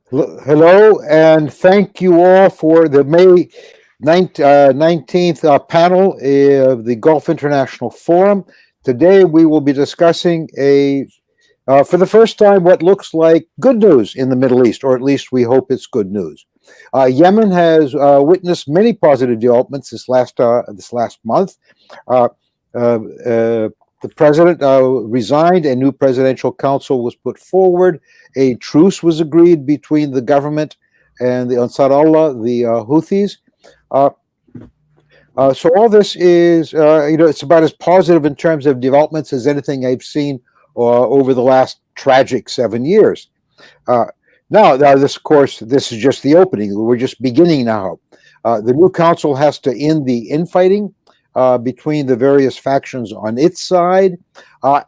Hello, and thank you all for the May 19th panel of the Gulf International Forum. Today we will be discussing for the first time, what looks like good news in the Middle East, or at least we hope it's good news. Yemen has witnessed many positive developments this last month. Uh, uh, uh, the president resigned, a new presidential council was put forward. A truce was agreed between the government and the Ansar Allah, the Houthis. Uh, so all this is, it's about as positive in terms of developments as anything I've seen over the last tragic 7 years. Uh, now, this, of course, this is just the opening. We're just beginning now. The new council has to end the infighting between the various factions on its side,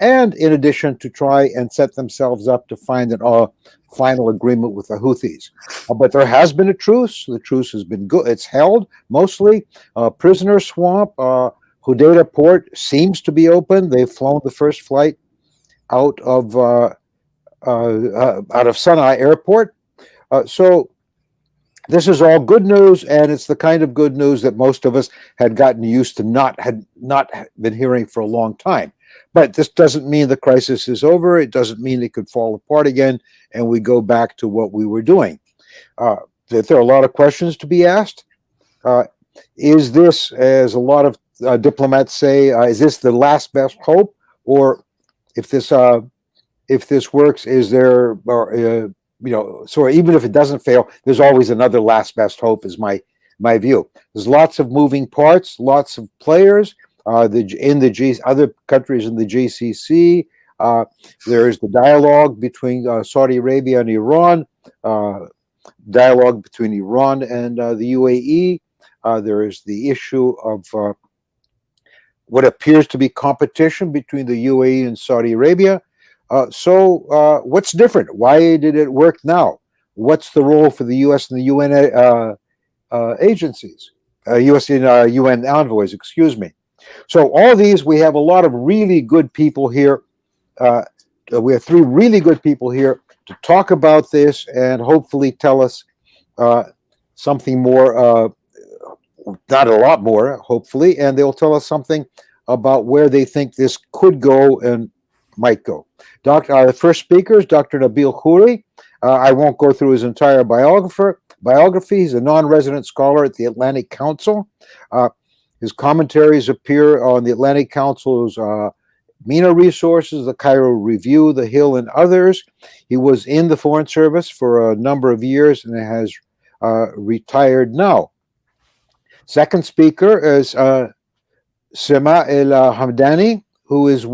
and in addition, to try and set themselves up to find an final agreement with the Houthis. But there has been a truce. The truce has been good. It's held mostly. Prisoner swamp, Hodeidah port seems to be open. They've flown the first flight out of Sana'a Airport. So this is all good news, and it's the kind of good news that most of us had gotten used to had not been hearing for a long time. But this doesn't mean the crisis is over. It doesn't mean it could fall apart again, and we go back to what we were doing. There are a lot of questions to be asked. Is this, as a lot of diplomats say, is this the last best hope, or if this works, is there, so even if it doesn't fail, there's always another last best hope, is my view. There's lots of moving parts, lots of players. Other countries in the GCC, there is the dialogue between Saudi Arabia and Iran, dialogue between Iran and the UAE. There is the issue of what appears to be competition between the UAE and Saudi Arabia. So what's different? Why did it work now? What's the role for the U.S. and the UN agencies, U.S. and UN envoys, excuse me. So all these, we have a lot of really good people here. We have three really good people here to talk about this and hopefully tell us something more, not a lot more, hopefully, and they'll tell us something about where they think this could go and might go. The first speaker is Dr. Nabeel Khoury. I won't go through his entire biography. He's a non-resident scholar at the Atlantic Council. His commentaries appear on the Atlantic Council's MENA Resources, the Cairo Review, The Hill, and others. He was in the Foreign Service for a number of years and has retired now. Second speaker is Sima Al-Hamdani, who is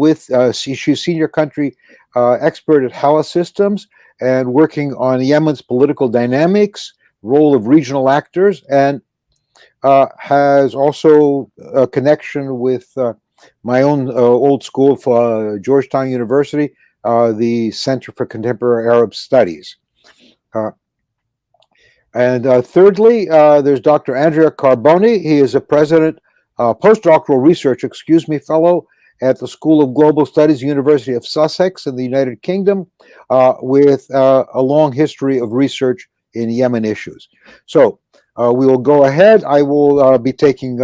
she's senior country expert at Hala Systems and working on Yemen's political dynamics, role of regional actors, and has also a connection with my own old school for Georgetown University, the Center for Contemporary Arab Studies. And thirdly, there's Dr. Andrea Carboni. He is a postdoctoral research, fellow at the School of Global Studies, University of Sussex in the United Kingdom, with a long history of research in Yemen issues. So we will go ahead. I will be taking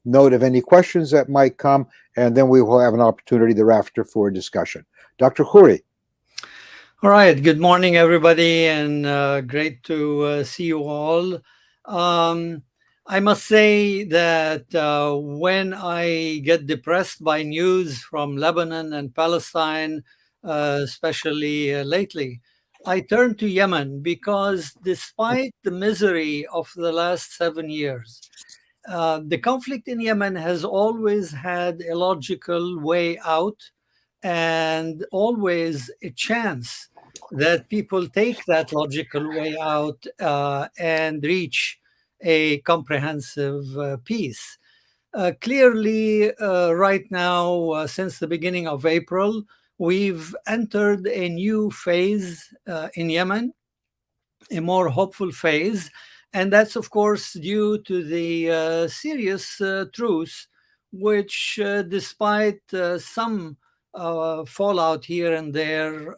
note of any questions that might come, and then we will have an opportunity thereafter for a discussion. Dr. Khoury. All right. Good morning, everybody, and great to see you all. I must say that when I get depressed by news from Lebanon and Palestine, especially lately, I turn to Yemen because despite the misery of the last 7 years, the conflict in Yemen has always had a logical way out and always a chance that people take that logical way out and reach a comprehensive peace. Clearly, right now, since the beginning of April, we've entered a new phase in Yemen, a more hopeful phase. And that's, of course, due to the serious truce, which, despite some fallout here and there,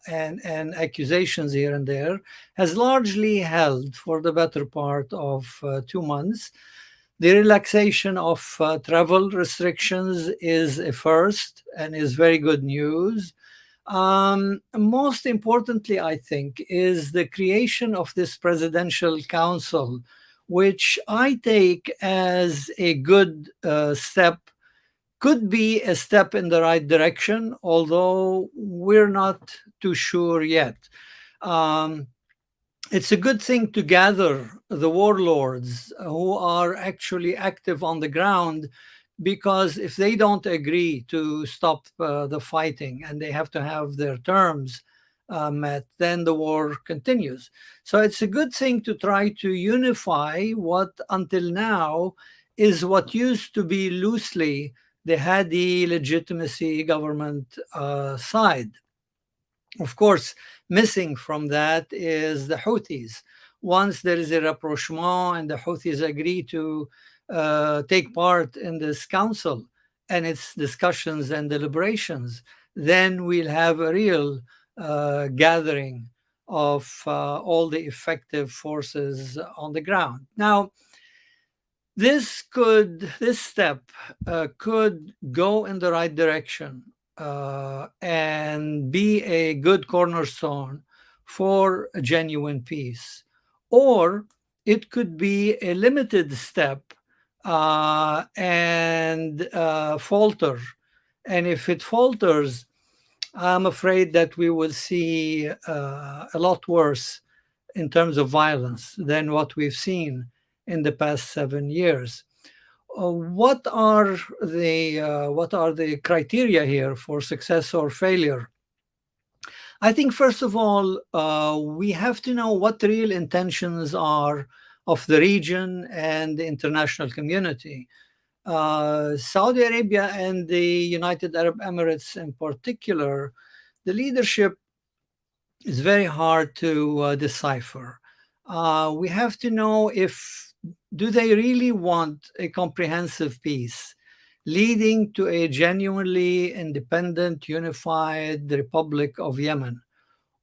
and accusations here and there, has largely held for the better part of 2 months. The relaxation of travel restrictions is a first and is very good news. Most importantly, I think, is the creation of this presidential council, which I take as a good step, could be a step in the right direction, although we're not too sure yet. Um, it's a good thing to gather the warlords who are actually active on the ground, because if they don't agree to stop the fighting and they have to have their terms met, then the war continues. So it's a good thing to try to unify what until now is what used to be loosely the Hadi legitimacy government side. Of course, missing from that is the Houthis. Once there is a rapprochement and the Houthis agree to take part in this council and its discussions and deliberations, then we'll have a real gathering of all the effective forces on the ground. Now, this step could go in the right direction and be a good cornerstone for a genuine peace, or it could be a limited step and falter. And if it falters, I'm afraid that we will see a lot worse in terms of violence than what we've seen in the past 7 years. What are the criteria here for success or failure? I think first of all, we have to know what the real intentions are of the region and the international community. Saudi Arabia and the United Arab Emirates in particular, the leadership is very hard to decipher. We have to know if do they really want a comprehensive peace leading to a genuinely independent, unified Republic of Yemen?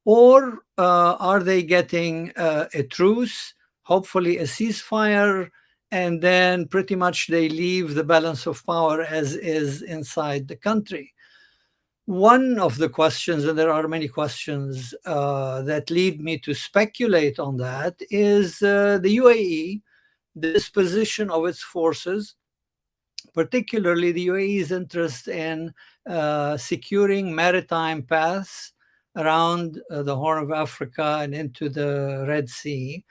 Or are they getting a truce, hopefully a ceasefire, and then pretty much they leave the balance of power as is inside the country? One of the questions, and there are many questions that lead me to speculate on that, is the UAE, the disposition of its forces, particularly the UAE's interest in securing maritime paths around the Horn of Africa and into the Red Sea.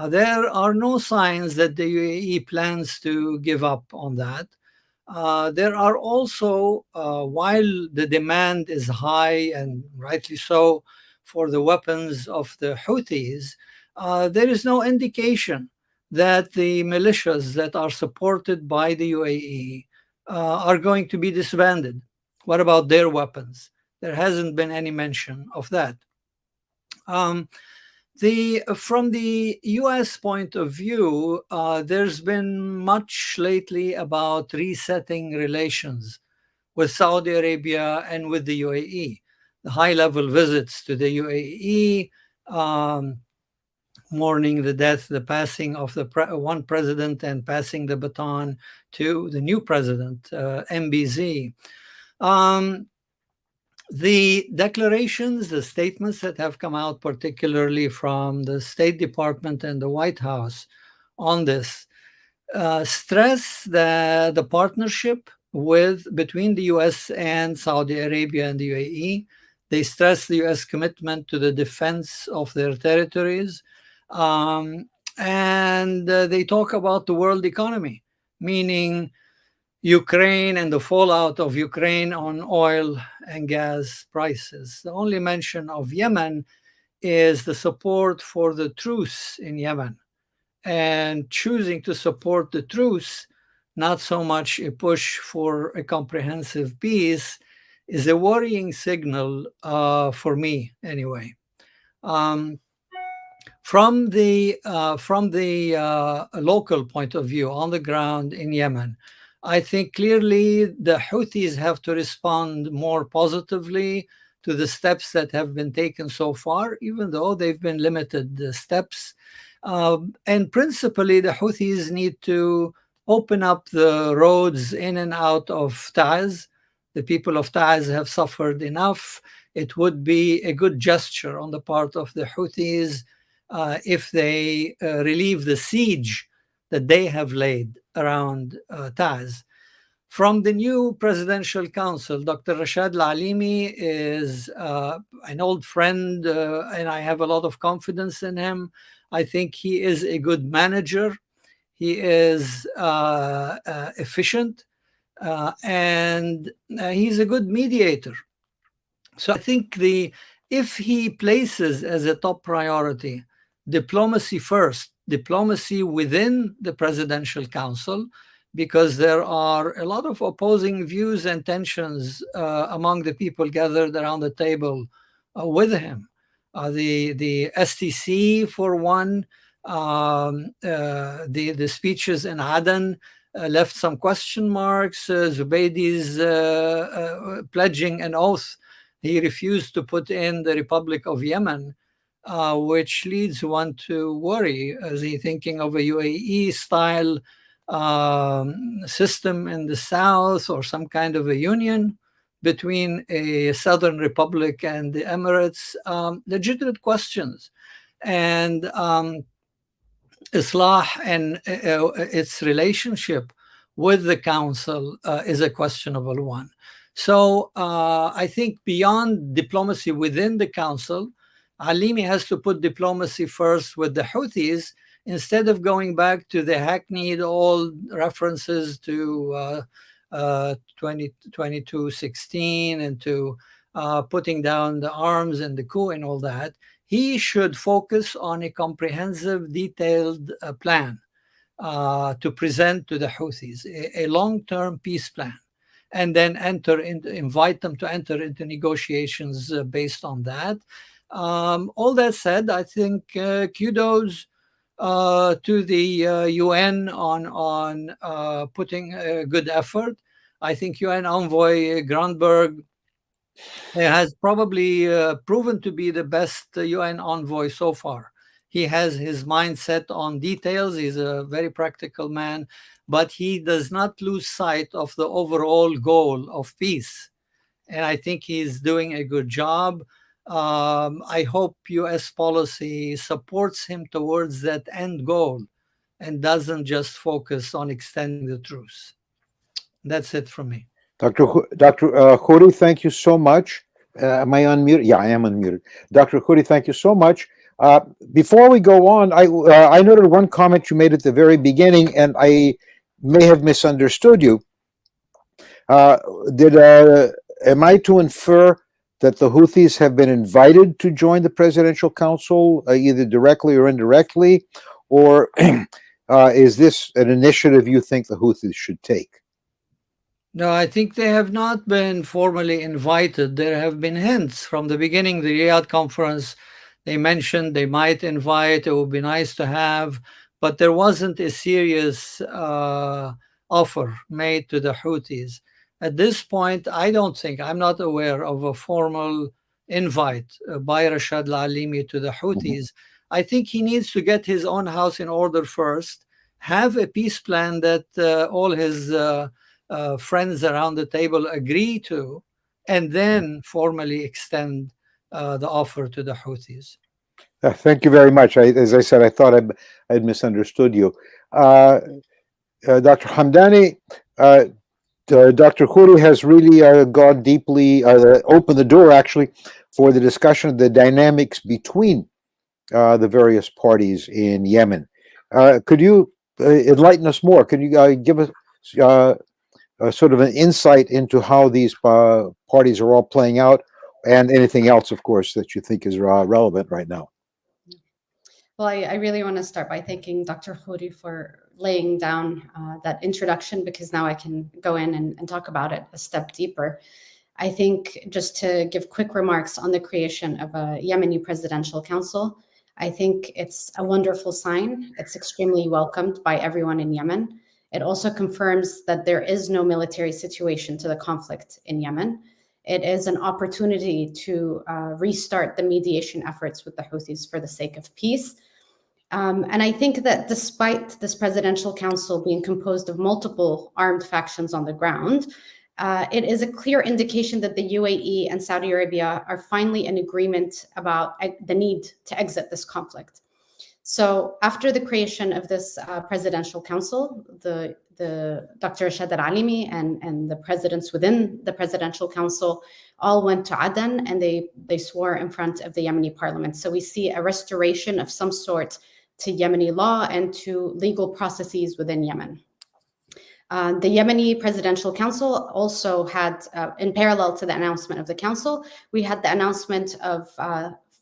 There are no signs that the UAE plans to give up on that. There are also, while the demand is high and rightly so for the weapons of the Houthis, there is no indication that the militias that are supported by the UAE are going to be disbanded. What about their weapons? There hasn't been any mention of that. From the US point of view, there's been much lately about resetting relations with Saudi Arabia and with the UAE. The high-level visits to the UAE, mourning the passing of the one president and passing the baton to the new president, MBZ. The declarations, the statements that have come out, particularly from the State Department and the White House on this, stress the partnership between the US and Saudi Arabia and the UAE. They stress the US commitment to the defense of their territories. And they talk about the world economy, meaning Ukraine and the fallout of Ukraine on oil and gas prices. The only mention of Yemen is the support for the truce in Yemen, and choosing to support the truce, not so much a push for a comprehensive peace, is a worrying signal for me anyway. From the local point of view on the ground in Yemen, I think clearly the Houthis have to respond more positively to the steps that have been taken so far, even though they've been limited steps. And principally, the Houthis need to open up the roads in and out of Taiz. The people of Taiz have suffered enough. It would be a good gesture on the part of the Houthis if they relieve the siege that they have laid around Taiz. From the new presidential council, Dr. Rashad Al-Alimi is an old friend, and I have a lot of confidence in him. I think he is a good manager. He is efficient, and he's a good mediator. So I think if he places as a top priority diplomacy first, diplomacy within the presidential council, because there are a lot of opposing views and tensions among the people gathered around the table with him. The STC, for one, the speeches in Aden left some question marks. Zubaydi's pledging an oath he refused to put in the Republic of Yemen, which leads one to worry. Is he thinking of a UAE style system in the south, or some kind of a union between a southern republic and the Emirates? Legitimate questions. And Islah and its relationship with the council is a questionable one. So I think beyond diplomacy within the council, Alimi has to put diplomacy first with the Houthis, instead of going back to the hackneyed old references to 2216 and to putting down the arms and the coup and all that. He should focus on a comprehensive, detailed plan to present to the Houthis, a long-term peace plan, and then invite them to enter into negotiations based on that. All that said, I think kudos to the UN on putting a good effort. I think UN envoy Granberg has probably proven to be the best UN envoy so far. He has his mind set on details. He's a very practical man, but he does not lose sight of the overall goal of peace. And I think he's doing a good job. I hope US policy supports him towards that end goal and doesn't just focus on extending the truce. That's it from me. Dr. Khoury, thank you so much. Am I unmuted? Yeah, I am unmuted. Dr. Khoury, thank you so much. Before we go on, I noted one comment you made at the very beginning, and I may have misunderstood you. Am I to infer that the Houthis have been invited to join the presidential council, either directly or indirectly, or is this an initiative you think the Houthis should take? No, I think they have not been formally invited. There have been hints from the beginning. The Riyadh conference, they mentioned they might invite, it would be nice to have, but there wasn't a serious offer made to the Houthis. At this point, I'm not aware of a formal invite by Rashad Al-Alimi to the Houthis. I think he needs to get his own house in order first, have a peace plan that all his friends around the table agree to, and then formally extend the offer to the Houthis. Thank you very much. As I said, I thought I'd misunderstood you. Dr. Hamdani, Dr. Khoury has really gone deeply, opened the door actually for the discussion of the dynamics between the various parties in Yemen. Could you enlighten us more? Could you give us sort of an insight into how these parties are all playing out, and anything else, of course, that you think is relevant right now? Well, I really want to start by thanking Dr. Khoury for laying down that introduction, because now I can go in and talk about it a step deeper. I think just to give quick remarks on the creation of a Yemeni Presidential Council, I think it's a wonderful sign. It's extremely welcomed by everyone in Yemen. It also confirms that there is no military situation to the conflict in Yemen. It is an opportunity to restart the mediation efforts with the Houthis for the sake of peace. And I think that despite this presidential council being composed of multiple armed factions on the ground, it is a clear indication that the UAE and Saudi Arabia are finally in agreement about the need to exit this conflict. So after the creation of this presidential council, the Dr. Rashad al-Alimi and the presidents within the presidential council all went to Aden, and they swore in front of the Yemeni parliament. So we see a restoration of some sort to Yemeni law and to legal processes within Yemen. The Yemeni Presidential Council also had, in parallel to the announcement of the council, we had the announcement of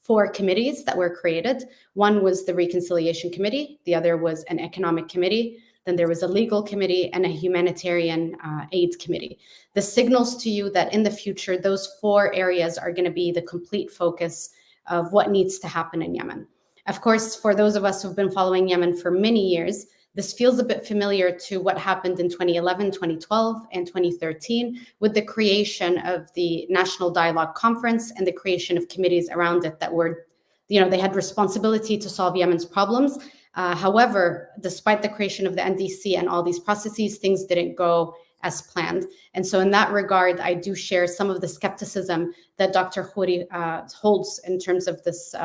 4 committees that were created. One was the Reconciliation Committee, the other was an Economic Committee, then there was a Legal Committee and a Humanitarian Aid Committee. This signals to you that in the future, those 4 areas are going to be the complete focus of what needs to happen in Yemen. Of course, for those of us who've been following Yemen for many years, this feels a bit familiar to what happened in 2011, 2012, and 2013 with the creation of the National Dialogue Conference and the creation of committees around it that were, they had responsibility to solve Yemen's problems. However, despite the creation of the NDC and all these processes, things didn't go as planned. And so in that regard, I do share some of the skepticism that Dr. Khoury holds in terms of this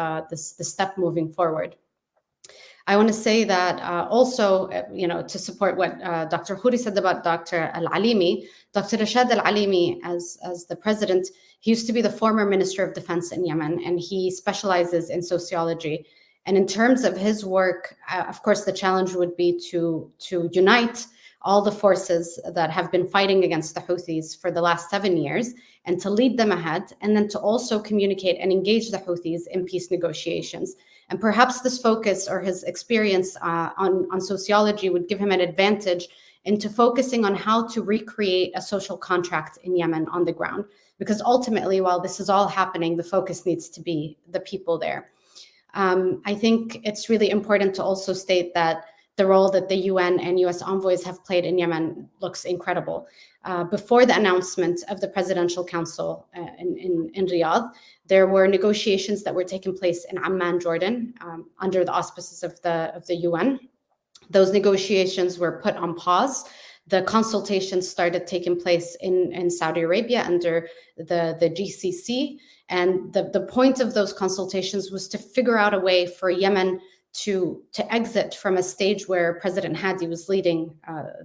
step moving forward. I want to say that also, to support what Dr. Khoury said about Dr. al-Alimi, Dr. Rashad al-Alimi, as the president, he used to be the former Minister of Defense in Yemen, and he specializes in sociology. And in terms of his work, of course, the challenge would be to unite all the forces that have been fighting against the Houthis for the last 7 years and to lead them ahead, and then to also communicate and engage the Houthis in peace negotiations. And perhaps this focus or his experience on sociology would give him an advantage into focusing on how to recreate a social contract in Yemen on the ground. Because ultimately, while this is all happening, the focus needs to be the people there. I think it's really important to also state that the role that the UN and US envoys have played in Yemen looks incredible. Before the announcement of the Presidential Council in Riyadh, there were negotiations that were taking place in Amman, Jordan, under the auspices of the UN. Those negotiations were put on pause. The consultations started taking place in Saudi Arabia under the GCC. And the point of those consultations was to figure out a way for Yemen to exit from a stage where President Hadi was leading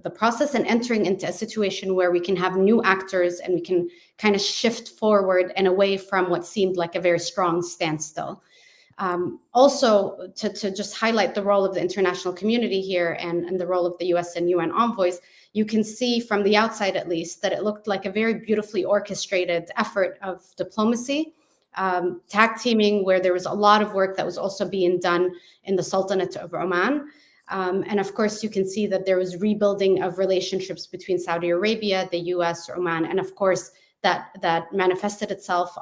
the process and entering into a situation where we can have new actors and we can kind of shift forward and away from what seemed like a very strong standstill. Also, to just highlight the role of the international community here and the role of the US and UN envoys, you can see from the outside, at least, that it looked like a very beautifully orchestrated effort of diplomacy, tag teaming, where there was a lot of work that was also being done in the Sultanate of Oman. And of course, you can see that there was rebuilding of relationships between Saudi Arabia, the US, Oman, and of course, that manifested itself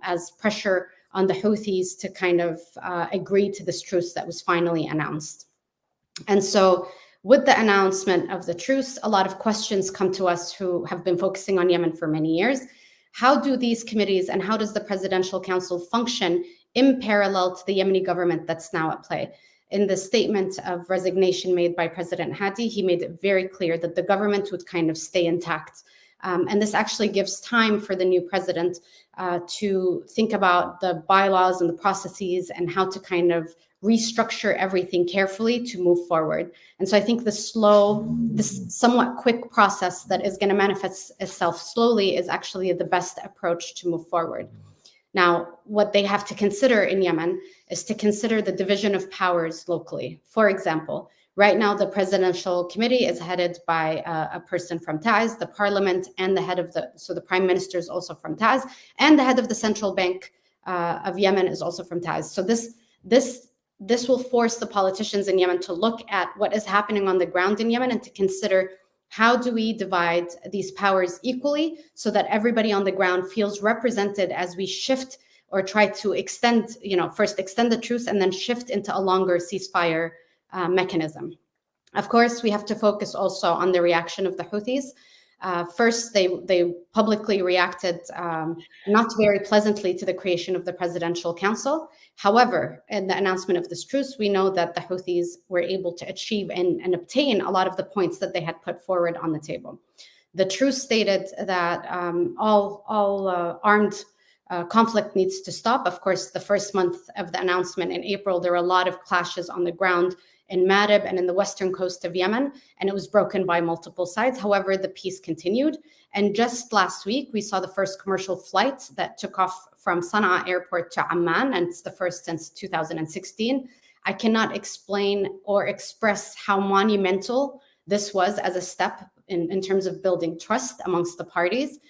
as pressure on the Houthis to kind of agree to this truce that was finally announced. And so with the announcement of the truce, a lot of questions come to us who have been focusing on Yemen for many years. How do these committees and how does the Presidential Council function in parallel to the Yemeni government that's now at play? In the statement of resignation made by President Hadi, he made it very clear that the government would kind of stay intact. And this actually gives time for the new president to think about the bylaws and the processes and how to kind of restructure everything carefully to move forward. And so I think this somewhat quick process that is going to manifest itself slowly is actually the best approach to move forward. Now, what they have to consider in Yemen is to consider the division of powers locally. For example, right now, the Presidential Committee is headed by a person from Taiz, the parliament, and the head of the prime minister is also from Taiz, and the head of the central bank of Yemen is also from Taiz. So this will force the politicians in Yemen to look at what is happening on the ground in Yemen and to consider how do we divide these powers equally so that everybody on the ground feels represented as we shift or try to first extend the truce and then shift into a longer ceasefire mechanism. Of course, we have to focus also on the reaction of the Houthis. First, they publicly reacted not very pleasantly to the creation of the Presidential Council. However, in the announcement of this truce, we know that the Houthis were able to achieve and obtain a lot of the points that they had put forward on the table. The truce stated that all armed conflict needs to stop. Of course, the first month of the announcement in April, there were a lot of clashes on the ground in Marib and in the western coast of Yemen, and it was broken by multiple sides. However, the peace continued. And just last week, we saw the first commercial flight that took off from Sana'a airport to Amman, and it's the first since 2016. I cannot explain or express how monumental this was as a step in terms of building trust amongst the parties.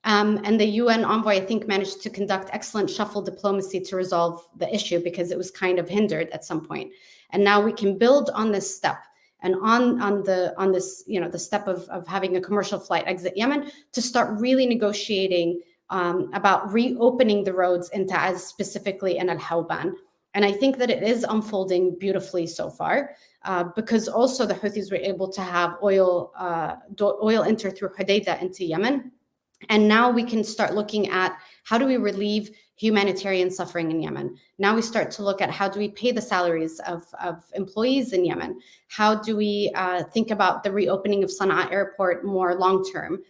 And the UN envoy, I think, managed to conduct excellent shuffle diplomacy to resolve the issue because it was kind of hindered at some point. And now we can build on this step and on this, the step of having a commercial flight exit Yemen to start really negotiating about reopening the roads into Ta'az specifically and Al-Hawban. And I think that it is unfolding beautifully so far because also the Houthis were able to have oil enter through Hodeidah into Yemen. And now we can start looking at how do we relieve humanitarian suffering in Yemen. Now we start to look at how do we pay the salaries of employees in Yemen? How do we think about the reopening of Sana'a airport more long-term?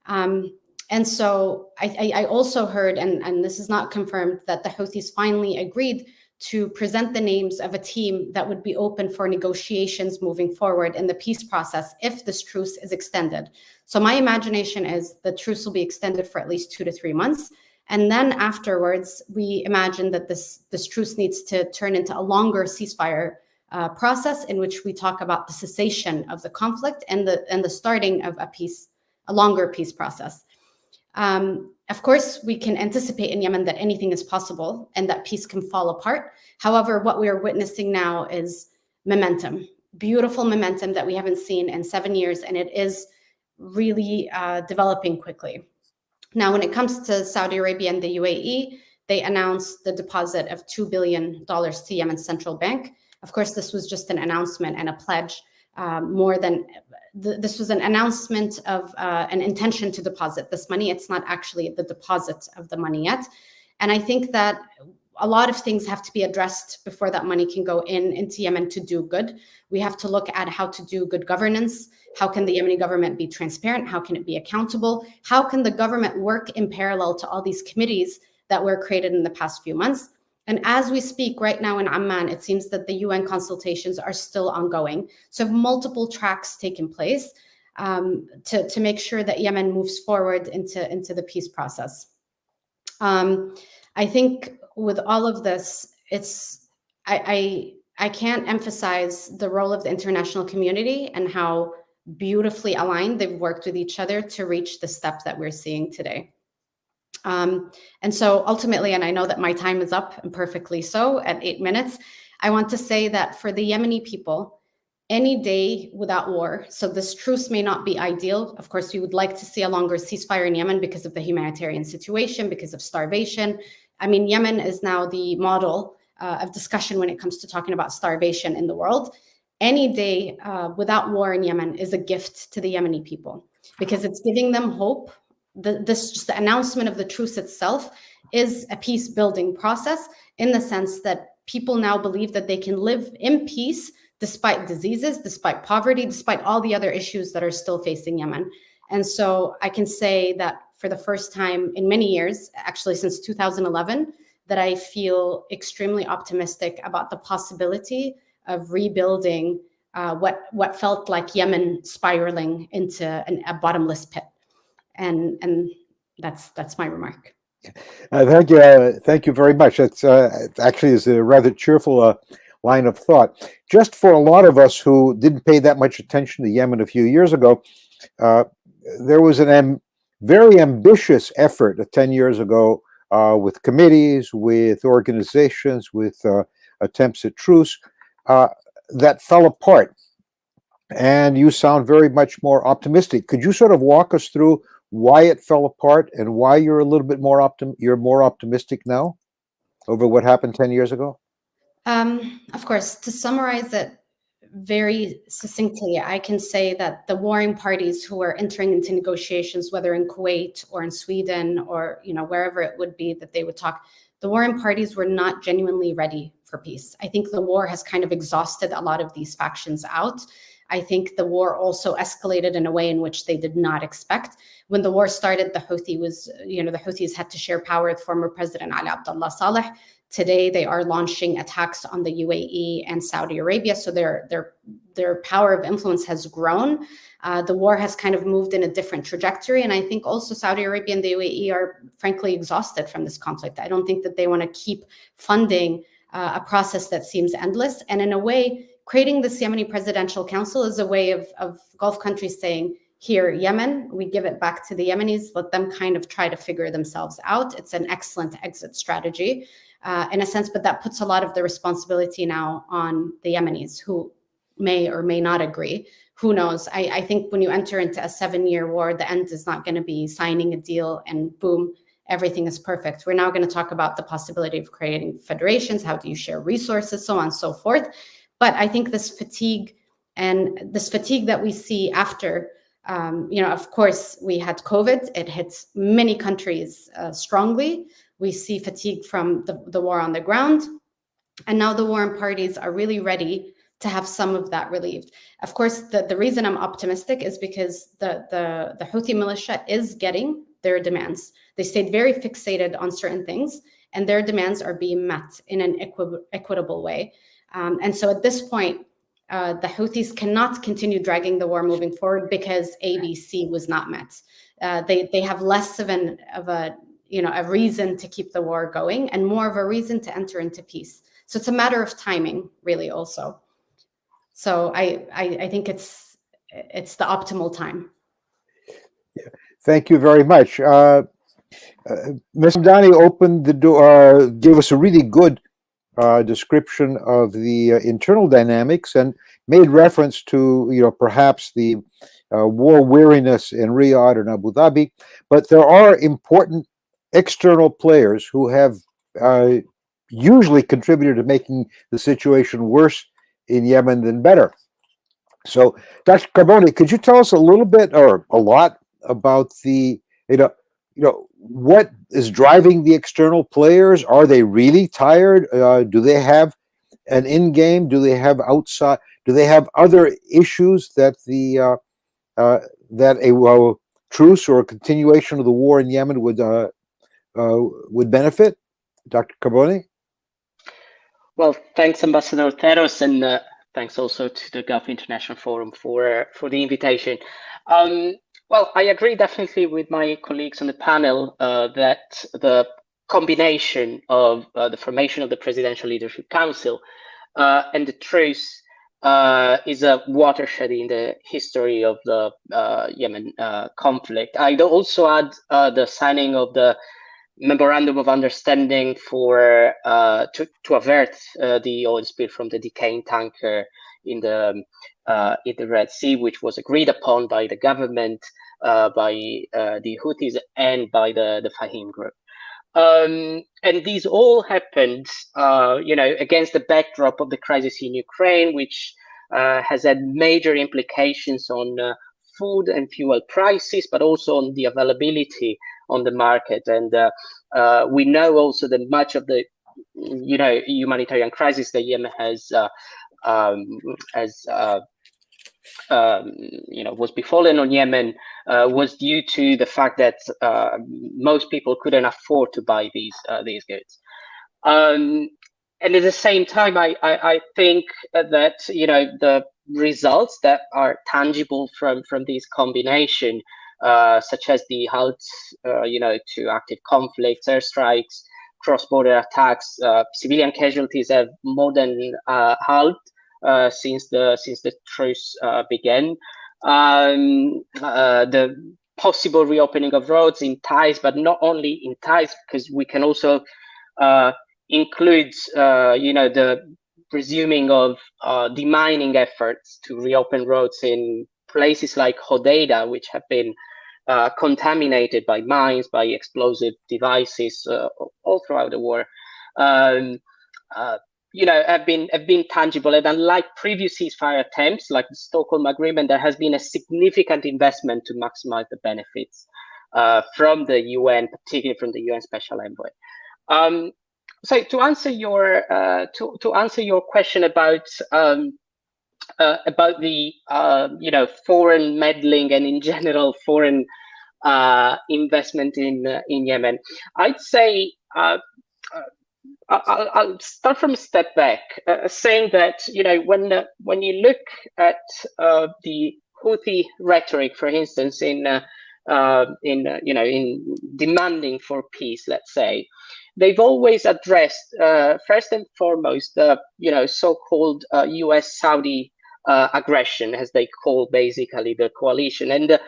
And so I also heard, and this is not confirmed, that the Houthis finally agreed to present the names of a team that would be open for negotiations moving forward in the peace process if this truce is extended. So my imagination is the truce will be extended for at least 2 to 3 months. And then afterwards, we imagine that this truce needs to turn into a longer ceasefire process in which we talk about the cessation of the conflict and the starting of a longer peace process. Of course, we can anticipate in Yemen that anything is possible and that peace can fall apart. However, what we are witnessing now is momentum, beautiful momentum that we haven't seen in 7 years, and it is really developing quickly. Now, when it comes to Saudi Arabia and the UAE, they announced the deposit of $2 billion to Yemen's central bank. Of course, this was just an announcement and a pledge. This was an announcement of an intention to deposit this money. It's not actually the deposit of the money yet. And I think that a lot of things have to be addressed before that money can go into Yemen to do good. We have to look at how to do good governance. How can the Yemeni government be transparent? How can it be accountable? How can the government work in parallel to all these committees that were created in the past few months? And as we speak right now in Amman, it seems that the UN consultations are still ongoing. So multiple tracks taking place to make sure that Yemen moves forward into the peace process. I think with all of this, I can't emphasize the role of the international community and how beautifully aligned they've worked with each other to reach the step that we're seeing today. And so ultimately, and I know that my time is up, and perfectly so, at 8 minutes, I want to say that for the Yemeni people, any day without war, so this truce may not be ideal. Of course, we would like to see a longer ceasefire in Yemen because of the humanitarian situation, because of starvation. I mean, Yemen is now the model of discussion when it comes to talking about starvation in the world. Any day without war in Yemen is a gift to the Yemeni people because it's giving them hope. Just the announcement of the truce itself is a peace building process in the sense that people now believe that they can live in peace despite diseases, despite poverty, despite all the other issues that are still facing Yemen. And so I can say that for the first time in many years, actually since 2011, that I feel extremely optimistic about the possibility of rebuilding what felt like Yemen spiraling into a bottomless pit. And that's my remark. Thank you very much. That's actually is a rather cheerful line of thought. Just for a lot of us who didn't pay that much attention to Yemen a few years ago, there was a very ambitious effort 10 years ago with committees, with organizations, with attempts at truce that fell apart. And you sound very much more optimistic. Could you sort of walk us through why it fell apart and why you're a little bit more optimistic now over what happened 10 years ago? Of course, to summarize it very succinctly, I can say that the warring parties who are entering into negotiations, whether in Kuwait or in Sweden or wherever it would be that they would talk, the warring parties were not genuinely ready for peace. I think the war has kind of exhausted a lot of these factions out. I think the war also escalated in a way in which they did not expect. When the war started, the Houthis had to share power with former President Ali Abdullah Saleh. Today, they are launching attacks on the UAE and Saudi Arabia, so their power of influence has grown. The war has kind of moved in a different trajectory, and I think also Saudi Arabia and the UAE are frankly exhausted from this conflict. I don't think that they want to keep funding a process that seems endless. And in a way, creating this Yemeni Presidential Council is a way of Gulf countries saying, here, Yemen, we give it back to the Yemenis, let them kind of try to figure themselves out. It's an excellent exit strategy in a sense, but that puts a lot of the responsibility now on the Yemenis, who may or may not agree. Who knows? I think when you enter into a 7-year war, the end is not going to be signing a deal and boom, everything is perfect. We're now going to talk about the possibility of creating federations. How do you share resources, so on and so forth. But I think this fatigue that we see after, of course, we had COVID. It hits many countries strongly. We see fatigue from the war on the ground. And now the warring parties are really ready to have some of that relieved. Of course, the reason I'm optimistic is because the Houthi militia is getting their demands. They stayed very fixated on certain things, and their demands are being met in an equitable way. And so at this point, the Houthis cannot continue dragging the war moving forward because ABC was not met. They have less of a reason to keep the war going and more of a reason to enter into peace. So it's a matter of timing, really, also. So I think it's the optimal time. Yeah. Thank you very much. Ms. Hamdani opened the door, gave us a really good description of the internal dynamics and made reference to perhaps the war weariness in Riyadh and Abu Dhabi, but there are important external players who have usually contributed to making the situation worse in Yemen than better. So, Dr. Carboni, could you tell us a little bit or a lot about the what is driving the external players? Are they really tired? Do they have an end game? Do they have outside? Do they have other issues that that a truce or a continuation of the war in Yemen would benefit? Dr. Carboni? Well, thanks, Ambassador Theros, and thanks also to the Gulf International Forum for the invitation. Well, I agree definitely with my colleagues on the panel that the combination of the formation of the Presidential Leadership Council and the truce is a watershed in the history of the Yemen conflict. I'd also add the signing of the Memorandum of Understanding for to avert the oil spill from the decaying tanker in the Red Sea, which was agreed upon by the government, by the Houthis, and by the Fahim group. And these all happened, against the backdrop of the crisis in Ukraine, which has had major implications on food and fuel prices, but also on the availability on the market. And we know also that much of the, humanitarian crisis that Yemen was befallen on Yemen was due to the fact that most people couldn't afford to buy these goods. And at the same time, I think that the results that are tangible from this combination, such as the halt, to active conflicts, airstrikes, cross-border attacks, civilian casualties have more than halved since the truce began. The possible reopening of roads in ties, but not only in ties, because we can also include, the resuming of demining efforts to reopen roads in places like Hodeidah, which have been contaminated by mines, by explosive devices all throughout the war. have been tangible. And unlike previous ceasefire attempts, like the Stockholm Agreement, there has been a significant investment to maximize the benefits from the UN, particularly from the UN Special Envoy. So to answer your question about the foreign meddling and in general foreign investment in Yemen, I'd say I'll start from a step back, saying that when you look at the Houthi rhetoric, for instance, in demanding for peace, let's say, they've always addressed first and foremost the so-called U.S.-Saudi aggression, as they call basically the coalition, and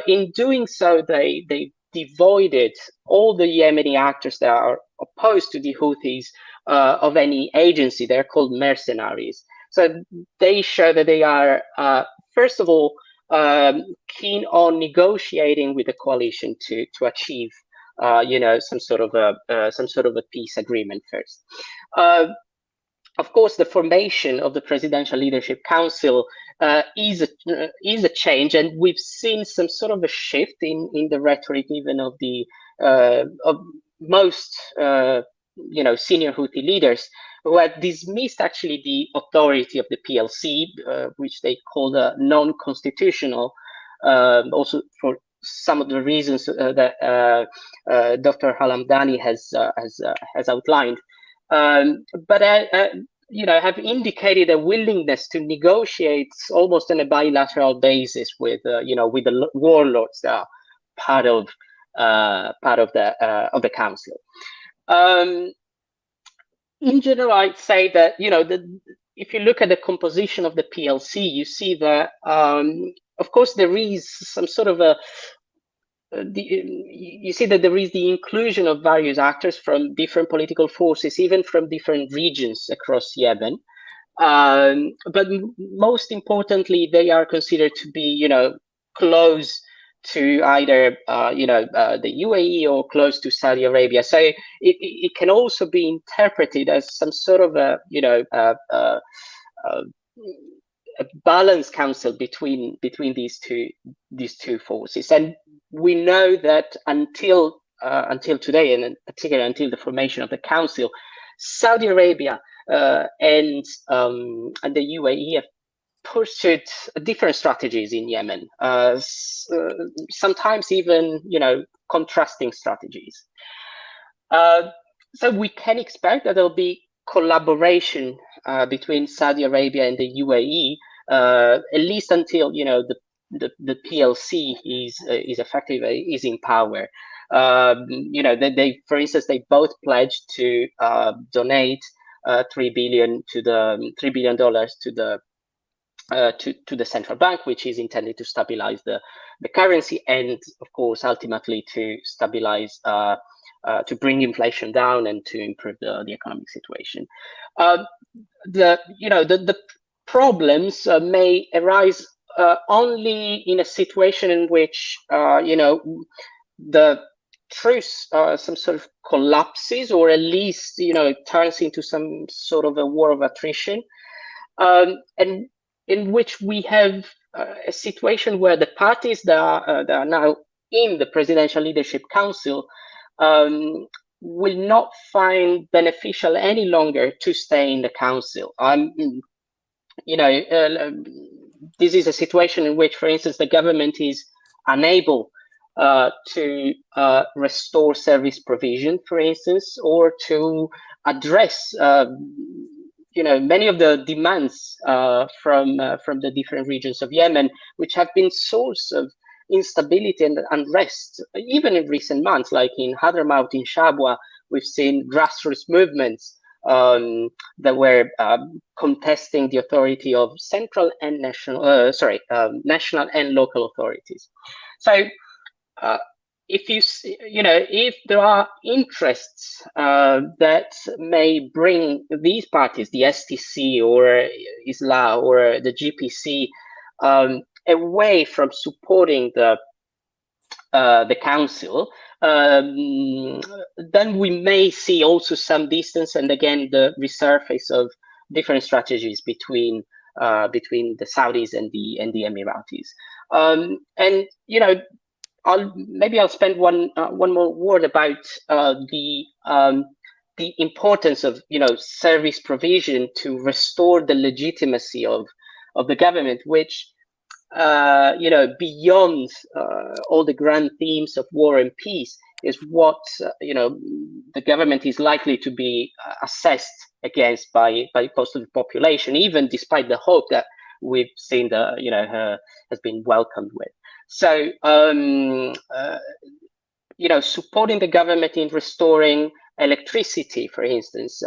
in doing so, they devoided all the Yemeni actors that are opposed to the Houthis of any agency. They're called mercenaries. So they show that they are, first of all, keen on negotiating with the coalition to achieve, some sort of a peace agreement first. Of course, the formation of the Presidential Leadership Council is a change, and we've seen some sort of a shift in the rhetoric even of most senior Houthi leaders, who have dismissed actually the authority of the PLC, which they call non-constitutional, also for some of the reasons that Dr. Al-Hamdani has outlined. But have indicated a willingness to negotiate almost on a bilateral basis with the warlords that are part of the council. In general, I'd say that if you look at the composition of the PLC, you see that of course there is some sort of you see that there is the inclusion of various actors from different political forces, even from different regions across Yemen. But most importantly, they are considered to be, close to either, the UAE or close to Saudi Arabia. So it can also be interpreted as some sort of a balanced council between these two forces. And we know that until today, and in particular until the formation of the council, Saudi Arabia and the UAE have pursued different strategies in Yemen, sometimes even contrasting strategies. So we can expect that there'll be collaboration between Saudi Arabia and the UAE, at least until the PLC is effective, is in power. They for instance, they both pledged to donate $3 billion to the central bank, which is intended to stabilize the currency, and of course ultimately to stabilize, to bring inflation down and to improve the economic situation. The problems may arise only in a situation in which the truce some sort of collapses, or at least turns into some sort of a war of attrition, and in which we have a situation where the parties that are now in the Presidential Leadership Council will not find beneficial any longer to stay in the council. This is a situation in which, for instance, the government is unable to restore service provision, for instance, or to address many of the demands from the different regions of Yemen, which have been source of instability and unrest, even in recent months, like in Hadramaut, in Shabwa. We've seen grassroots movements that were contesting the authority of central and national and local authorities. So if there are interests that may bring these parties, the STC or Islah or the GPC, away from supporting the the council, then we may see also some distance, and again the resurface of different strategies between the Saudis and the Emiratis. And I'll spend one more word about the importance of service provision to restore the legitimacy of the government, which beyond all the grand themes of war and peace, is what the government is likely to be assessed against by most of the population, even despite the hope that we've seen has been welcomed with. So supporting the government in restoring electricity, for instance,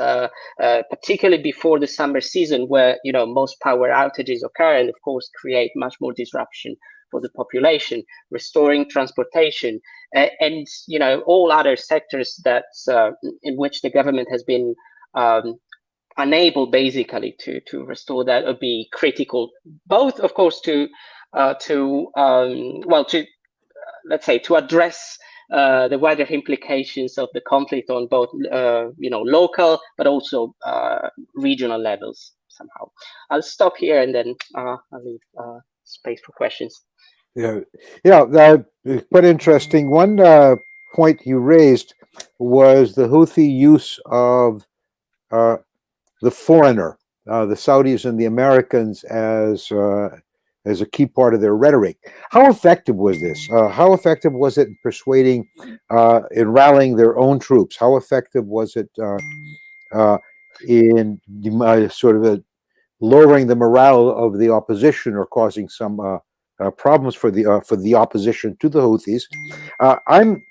particularly before the summer season, where most power outages occur and of course create much more disruption for the population, restoring transportation, and all other sectors that in which the government has been unable basically to restore, that would be critical, both of course to let's say to address the wider implications of the conflict on both, local but also regional levels somehow. I'll stop here and then I'll leave space for questions. Yeah, quite interesting. One point you raised was the Houthi use of the foreigner, the Saudis and the Americans, as a key part of their rhetoric. How effective was this? How effective was it in persuading, in rallying their own troops? How effective was it in sort of lowering the morale of the opposition, or causing some problems for the opposition to the Houthis? I'm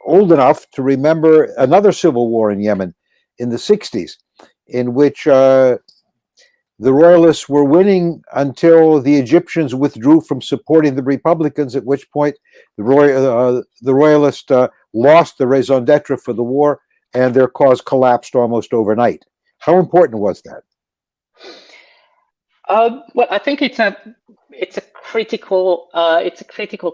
old enough to remember another civil war in Yemen in the 60s, in which the royalists were winning until the Egyptians withdrew from supporting the Republicans, at which point the royalists lost the raison d'etre for the war, and their cause collapsed almost overnight. How important was that? Well, I think it's a critical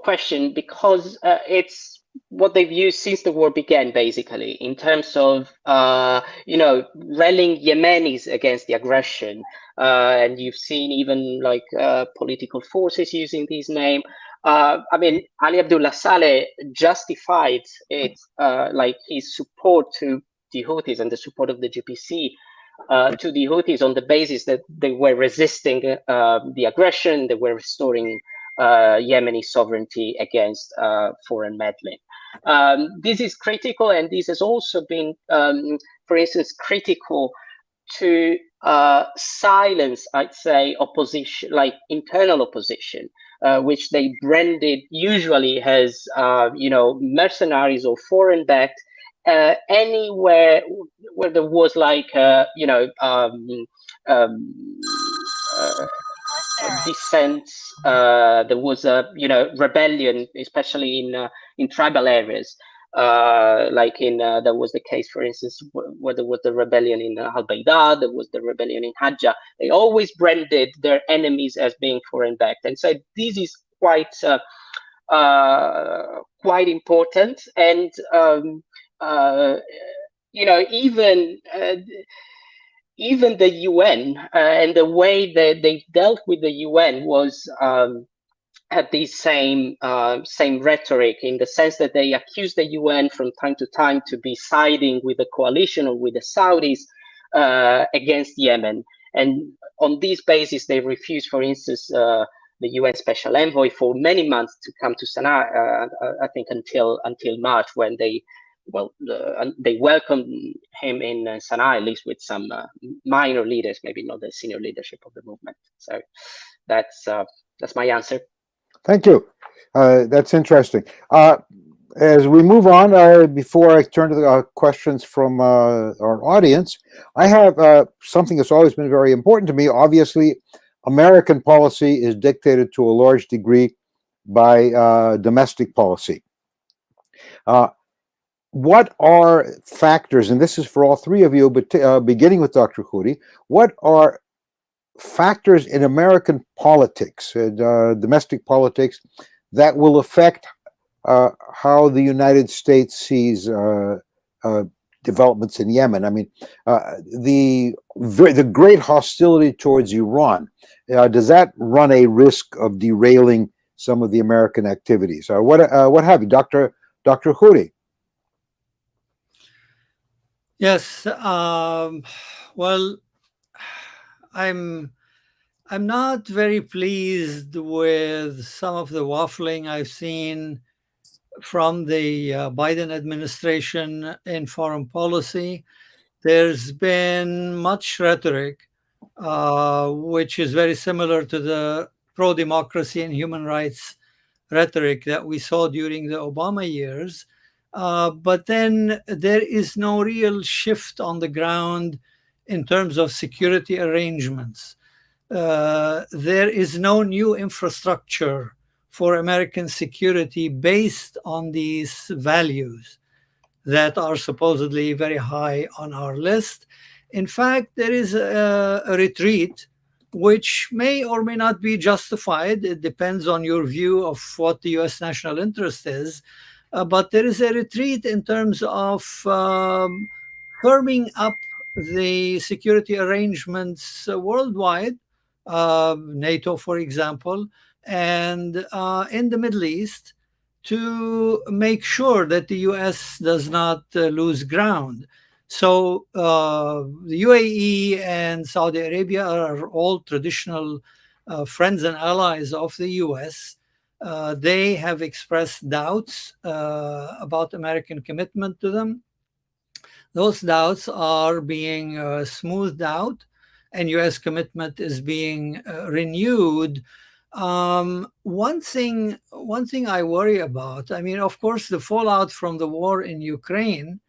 question, because it's what they've used since the war began, basically, in terms of rallying Yemenis against the aggression, and you've seen even like political forces using this name. I mean, Ali Abdullah Saleh justified it, like his support to the Houthis and the support of the GPC to the Houthis, on the basis that they were resisting the aggression, they were restoring Yemeni sovereignty against foreign meddling. This is critical, and this has also been, for instance, critical to silence, I'd say, opposition, like internal opposition, which they branded usually as, mercenaries or foreign-backed, anywhere where there was like, dissent, there was a rebellion, especially in tribal areas, like there was the case, for instance, where there was the rebellion in Al-Bayda, there was the rebellion in Hajjah. They always branded their enemies as being foreign-backed, and so this is quite important. And even the UN and the way that they dealt with the UN was had this same rhetoric, in the sense that they accused the UN from time to time to be siding with the coalition or with the Saudis against Yemen. And on this basis, they refused, for instance, the UN Special Envoy for many months to come to Sana'a, I think until March, when they welcomed him in Sana'a, at least with some minor leaders, maybe not the senior leadership of the movement. So that's my answer. Thank you. That's interesting. As we move on, before I turn to the questions from our audience, I have something that's always been very important to me. Obviously, American policy is dictated to a large degree by domestic policy. What are factors, and this is for all three of you, but beginning with Dr. Khoury, what are factors in American politics, domestic politics, that will affect how the United States sees developments in Yemen. I mean, the great hostility towards Iran, does that run a risk of derailing some of the American activities? What have you, Dr. Khoury? Yes. Well, I'm not very pleased with some of the waffling I've seen from the Biden administration in foreign policy. There's been much rhetoric, which is very similar to the pro democracy and human rights rhetoric that we saw during the Obama years. But then there is no real shift on the ground in terms of security arrangements. There is no new infrastructure for American security based on these values that are supposedly very high on our list. In fact, there is a retreat which may or may not be justified. It depends on your view of what the US national interest is. But there is a retreat in terms of firming up the security arrangements worldwide, NATO, for example, and in the Middle East, to make sure that the US does not lose ground. So the UAE and Saudi Arabia are all traditional friends and allies of the US. They have expressed doubts about American commitment to them. Those doubts are being smoothed out, and US commitment is being renewed. One thing I worry about, I mean, of course, the fallout from the war in Ukraine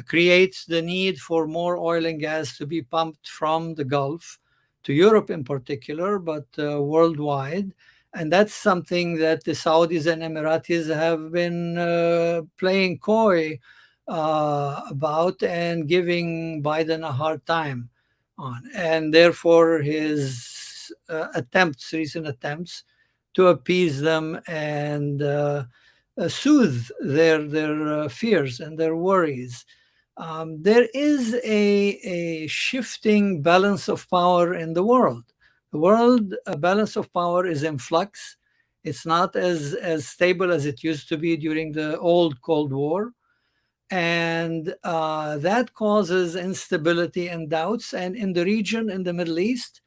creates the need for more oil and gas to be pumped from the Gulf to Europe in particular, but worldwide. And that's something that the Saudis and Emiratis have been playing coy about and giving Biden a hard time on. And therefore, his recent attempts to appease them and soothe their fears and their worries. There is a shifting balance of power in the world. The world balance of power is in flux. It's not as stable as it used to be during the old Cold War. And that causes instability and doubts. And in the region, in the Middle East,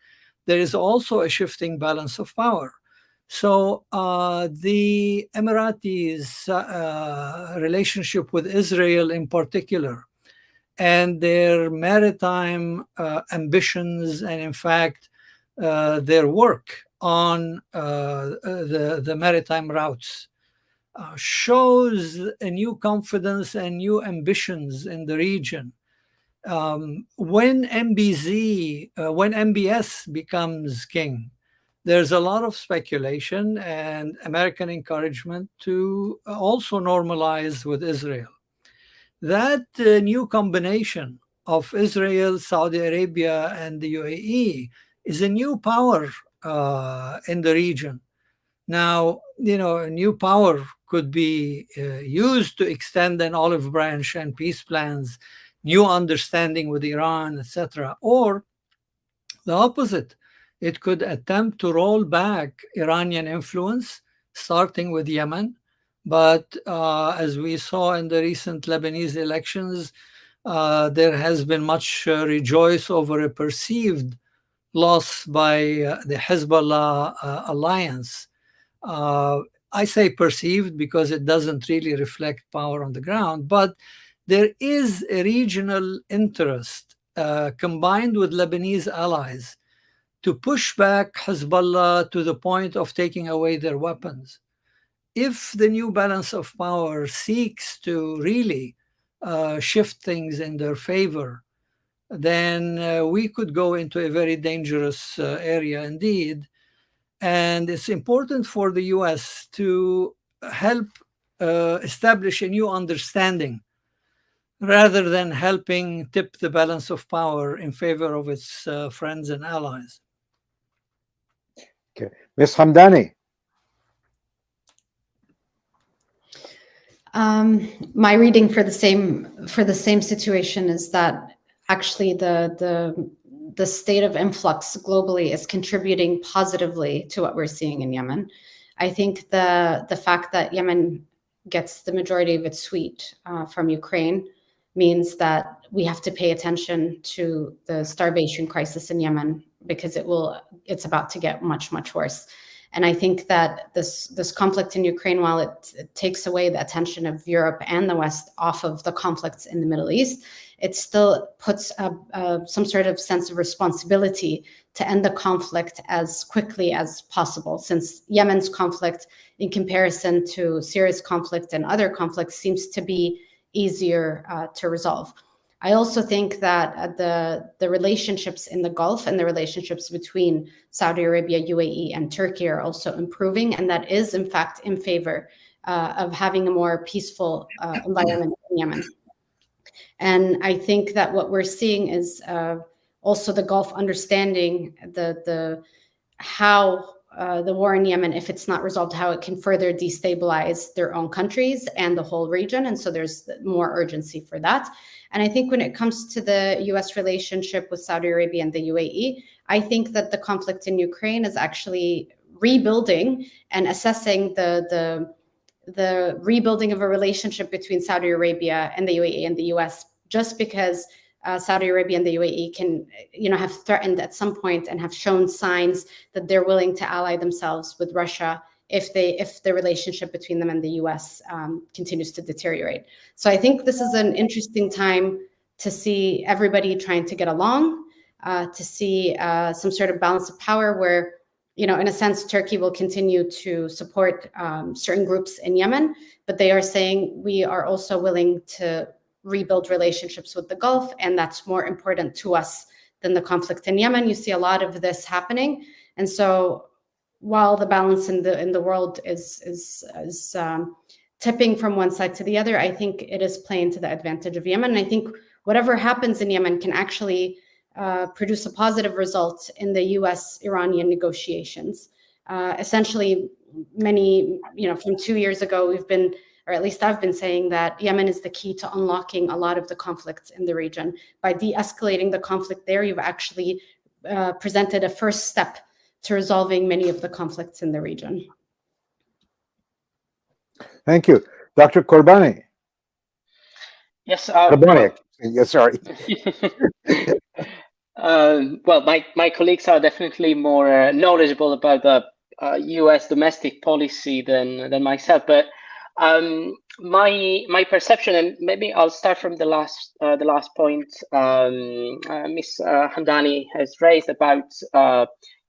there is also a shifting balance of power. So the Emiratis' relationship with Israel in particular, and their maritime ambitions, and in fact, their work on the maritime routes, shows a new confidence and new ambitions in the region. When MBS becomes king, there's a lot of speculation and American encouragement to also normalize with Israel. That new combination of Israel, Saudi Arabia, and the UAE is a new power in the region. Now, a new power could be used to extend an olive branch and peace plans, new understanding with Iran, etc. Or the opposite. It could attempt to roll back Iranian influence, starting with Yemen. But as we saw in the recent Lebanese elections, there has been much rejoice over a perceived loss by the Hezbollah alliance. I say perceived because it doesn't really reflect power on the ground, but there is a regional interest combined with Lebanese allies to push back Hezbollah to the point of taking away their weapons. If the new balance of power seeks to really shift things in their favor, then we could go into a very dangerous area indeed. And it's important for the US to help establish a new understanding rather than helping tip the balance of power in favor of its friends and allies. Okay. Ms. Hamdani. My reading for the same situation is that actually the state of influx globally is contributing positively to what we're seeing in Yemen. I think the fact that Yemen gets the majority of its wheat from Ukraine means that we have to pay attention to the starvation crisis in Yemen, because it's about to get much, much worse. And I think that this conflict in Ukraine, while it takes away the attention of Europe and the West off of the conflicts in the Middle East, it still puts some sort of sense of responsibility to end the conflict as quickly as possible, since Yemen's conflict, in comparison to Syria's conflict and other conflicts, seems to be easier to resolve. I also think that the relationships in the Gulf and the relationships between Saudi Arabia, UAE, and Turkey are also improving, and that is, in fact, in favor of having a more peaceful environment in Yemen. And I think that what we're seeing is also the Gulf understanding how the war in Yemen, if it's not resolved, how it can further destabilize their own countries and the whole region. And so there's more urgency for that. And I think when it comes to the US relationship with Saudi Arabia and the UAE, I think that the conflict in Ukraine is actually rebuilding and assessing the rebuilding of a relationship between Saudi Arabia and the UAE and the US, just because Saudi Arabia and the UAE can, have threatened at some point and have shown signs that they're willing to ally themselves with Russia if the relationship between them and the US continues to deteriorate. So I think this is an interesting time to see everybody trying to get along, to see some sort of balance of power where, in a sense, Turkey will continue to support certain groups in Yemen, but they are saying we are also willing to rebuild relationships with the Gulf, and that's more important to us than the conflict in Yemen. You see a lot of this happening, and so while the balance in the world is tipping from one side to the other, I think it is playing to the advantage of Yemen. And I think whatever happens in Yemen can actually produce a positive result in the US-Iranian negotiations. Essentially, from 2 years ago, we've been, or at least I've been saying, that Yemen is the key to unlocking a lot of the conflicts in the region. By de-escalating the conflict there, you've actually presented a first step to resolving many of the conflicts in the region. Thank you. Dr. Carboni. Yes. Carboni. Yes, sorry. Well, my colleagues are definitely more knowledgeable about the U.S. domestic policy than myself, but my perception, and maybe I'll start from the last point Ms. Hamdani has raised about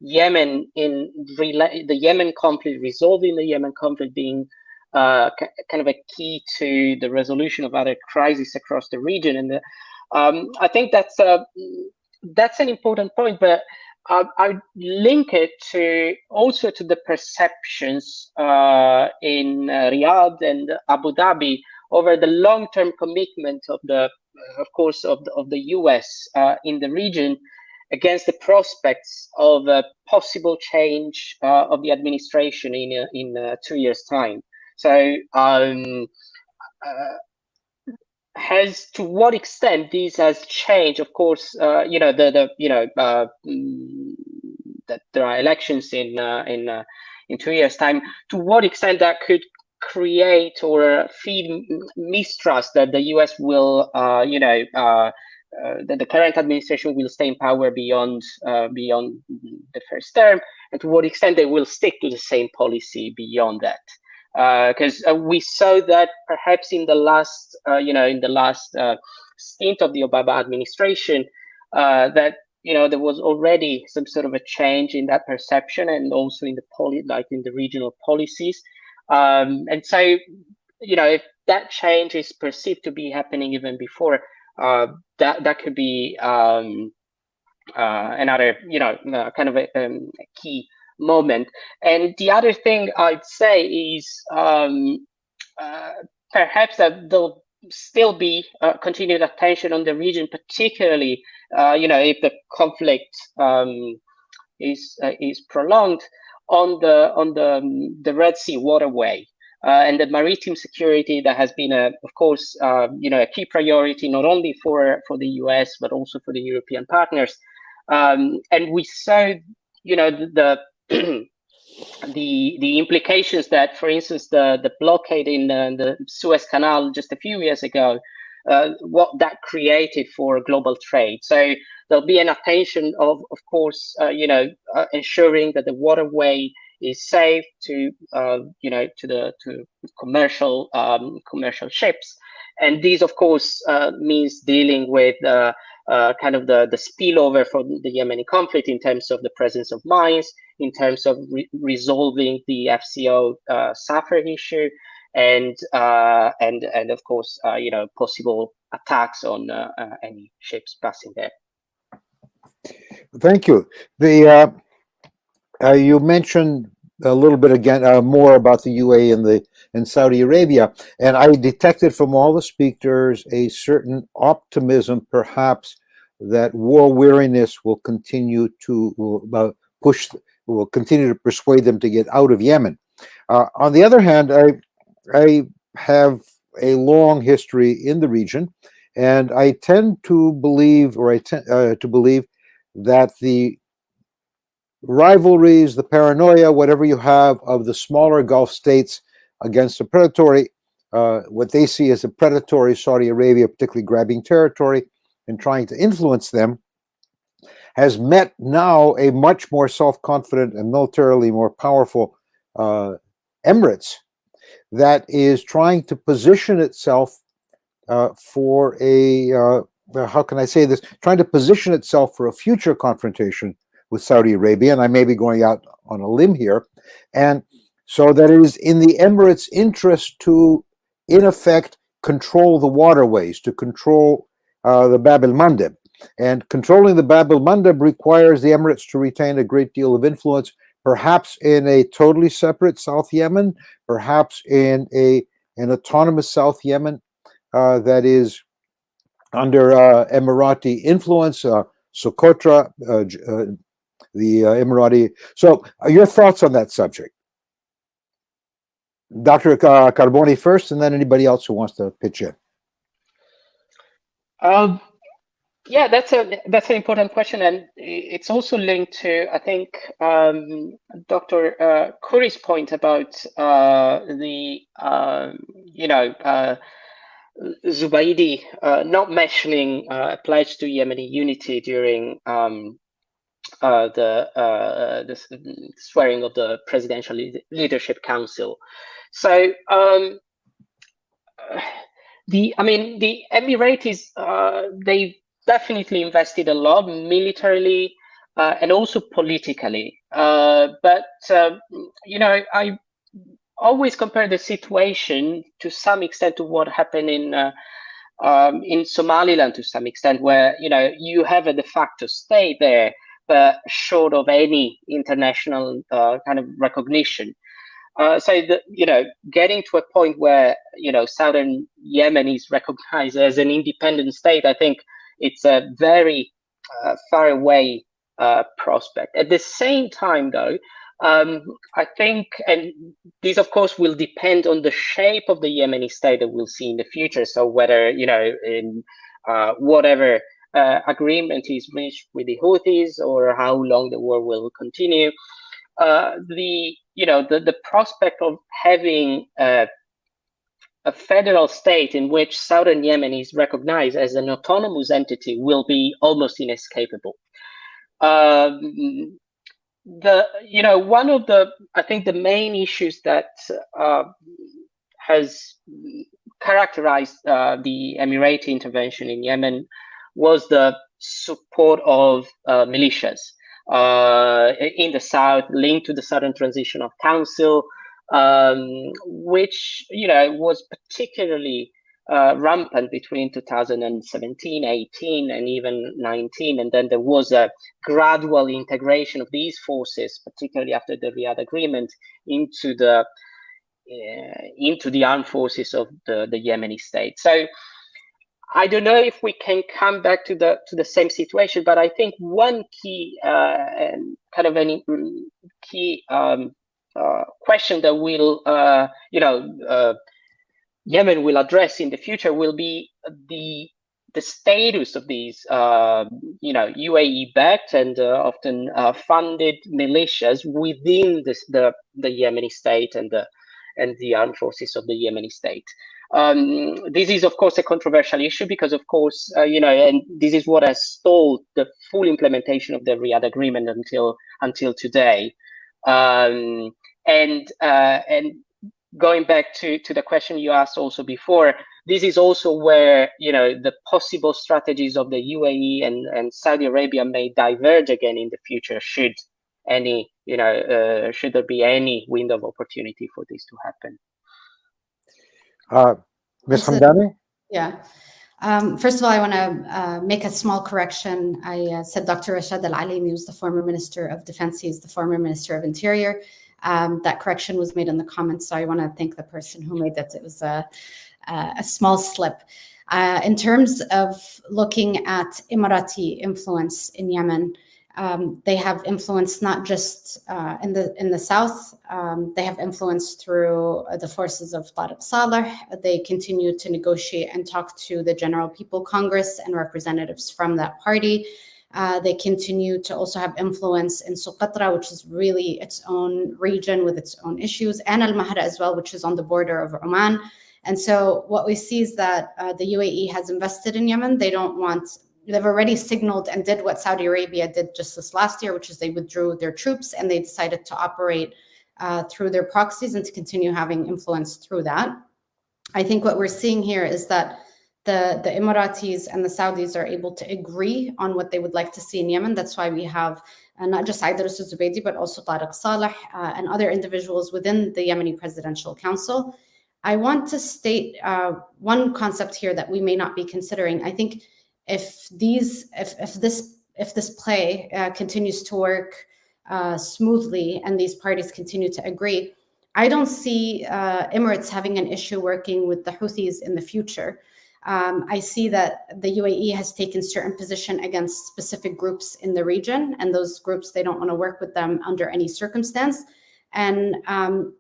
Yemen the Yemen conflict, resolving the Yemen conflict being kind of a key to the resolution of other crises across the region, and I think that's an important point, but I link it also to the perceptions in Riyadh and Abu Dhabi over the long-term commitment of the US in the region against the prospects of a possible change of the administration in 2 years' time. So, to what extent this has changed? Of course, that there are elections in 2 years' time. To what extent that could create or feed mistrust that the US will, that the current administration will stay in power beyond the first term, and to what extent they will stick to the same policy beyond that. Because we saw that perhaps in the last stint of the Obama administration, that there was already some sort of a change in that perception, and also in the regional policies. And so, if that change is perceived to be happening even before, that could be another kind of a key moment. And the other thing I'd say is perhaps that there'll still be continued attention on the region, particularly if the conflict is prolonged on the Red Sea waterway, and the maritime security that has been, of course, a key priority not only for the US but also for the European partners. And we saw, the the implications that, for instance, the blockade in the Suez Canal just a few years ago, what that created for global trade. So there'll be an attention of course, ensuring that the waterway is safe to commercial ships, and these, of course, means dealing with kind of the spillover from the Yemeni conflict in terms of the presence of mines, in terms of resolving the FCO Safar issue, and of course, possible attacks on any ships passing there. Thank you. You mentioned a little bit again more about the UAE and Saudi Arabia, and I detected from all the speakers a certain optimism, perhaps, that war weariness will continue to will continue to persuade them to get out of Yemen. On the other hand, I have a long history in the region, and I tend to believe, that the rivalries, the paranoia, whatever you have, of the smaller Gulf states against the predatory, what they see as a predatory Saudi Arabia, particularly grabbing territory and trying to influence them, has met now a much more self-confident and militarily more powerful Emirates that is trying to position itself for a, how can I say this, trying to position itself for a future confrontation with Saudi Arabia, and I may be going out on a limb here, and so that it is in the Emirates' interest to, in effect, control the waterways, to control the Bab el-Mandeb. And controlling the Bab el-Mandeb requires the Emirates to retain a great deal of influence, perhaps in a totally separate South Yemen, perhaps in an autonomous South Yemen that is under Emirati influence, Socotra, the Emirati. So your thoughts on that subject? Dr. Carboni first, and then anybody else who wants to pitch in. Yeah, that's an important question, and it's also linked to, I think, Dr. Khoury's point about Zubaidi not mentioning a pledge to Yemeni unity during the swearing of the Presidential Leadership Council. So the Emiratis, they definitely invested a lot militarily and also politically. But I always compare the situation to some extent to what happened in Somaliland, to some extent, where you have a de facto state there, but short of any international kind of recognition. So getting to a point where southern Yemen is recognized as an independent state, I think it's a very far away prospect. At the same time, though, I think, and this of course will depend on the shape of the Yemeni state that we'll see in the future. So whether in whatever agreement is reached with the Houthis, or how long the war will continue, the prospect of having a federal state in which southern Yemen is recognized as an autonomous entity will be almost inescapable. One of the, I think, the main issues that has characterized the Emirati intervention in Yemen was the support of militias in the south, linked to the Southern Transitional Council, which was particularly rampant between 2017, 18, and even 19, and then there was a gradual integration of these forces, particularly after the Riyadh Agreement, into the armed forces of the Yemeni state. So I don't know if we can come back to the same situation, but I think one key key question that will, Yemen will address in the future will be the status of these, UAE-backed and often funded militias within the Yemeni state and the armed forces of the Yemeni state. This is, of course, a controversial issue because, of course, and this is what has stalled the full implementation of the Riyadh Agreement until today. And going back to the question you asked also before, this is also where the possible strategies of the UAE and Saudi Arabia may diverge again in the future should there be any window of opportunity for this to happen. Ms. Hamdani? Yeah. First of all, I want to make a small correction. I said Dr. Rashad al-Alimi was the former Minister of Defense. He's the former Minister of Interior. That correction was made in the comments, so I want to thank the person who made that. It was a small slip. In terms of looking at Emirati influence in Yemen, they have influence not just in the south. They have influence through the forces of Tariq Saleh. They continue to negotiate and talk to the General People Congress and representatives from that party. They continue to also have influence in Socotra, which is really its own region with its own issues, and Al-Mahra as well, which is on the border of Oman. And so what we see is that the UAE has invested in Yemen. They've already signaled and did what Saudi Arabia did just this last year, which is they withdrew their troops and they decided to operate through their proxies and to continue having influence through that. I think what we're seeing here is that the Emiratis and the Saudis are able to agree on what they would like to see in Yemen. That's why we have not just Idris al-Zubaydi, but also Tariq Saleh and other individuals within the Yemeni Presidential Council. I want to state one concept here that we may not be considering. I think if this play continues to work smoothly and these parties continue to agree, I don't see Emirates having an issue working with the Houthis in the future. I see that the UAE has taken certain position against specific groups in the region, and those groups, they don't want to work with them under any circumstance. And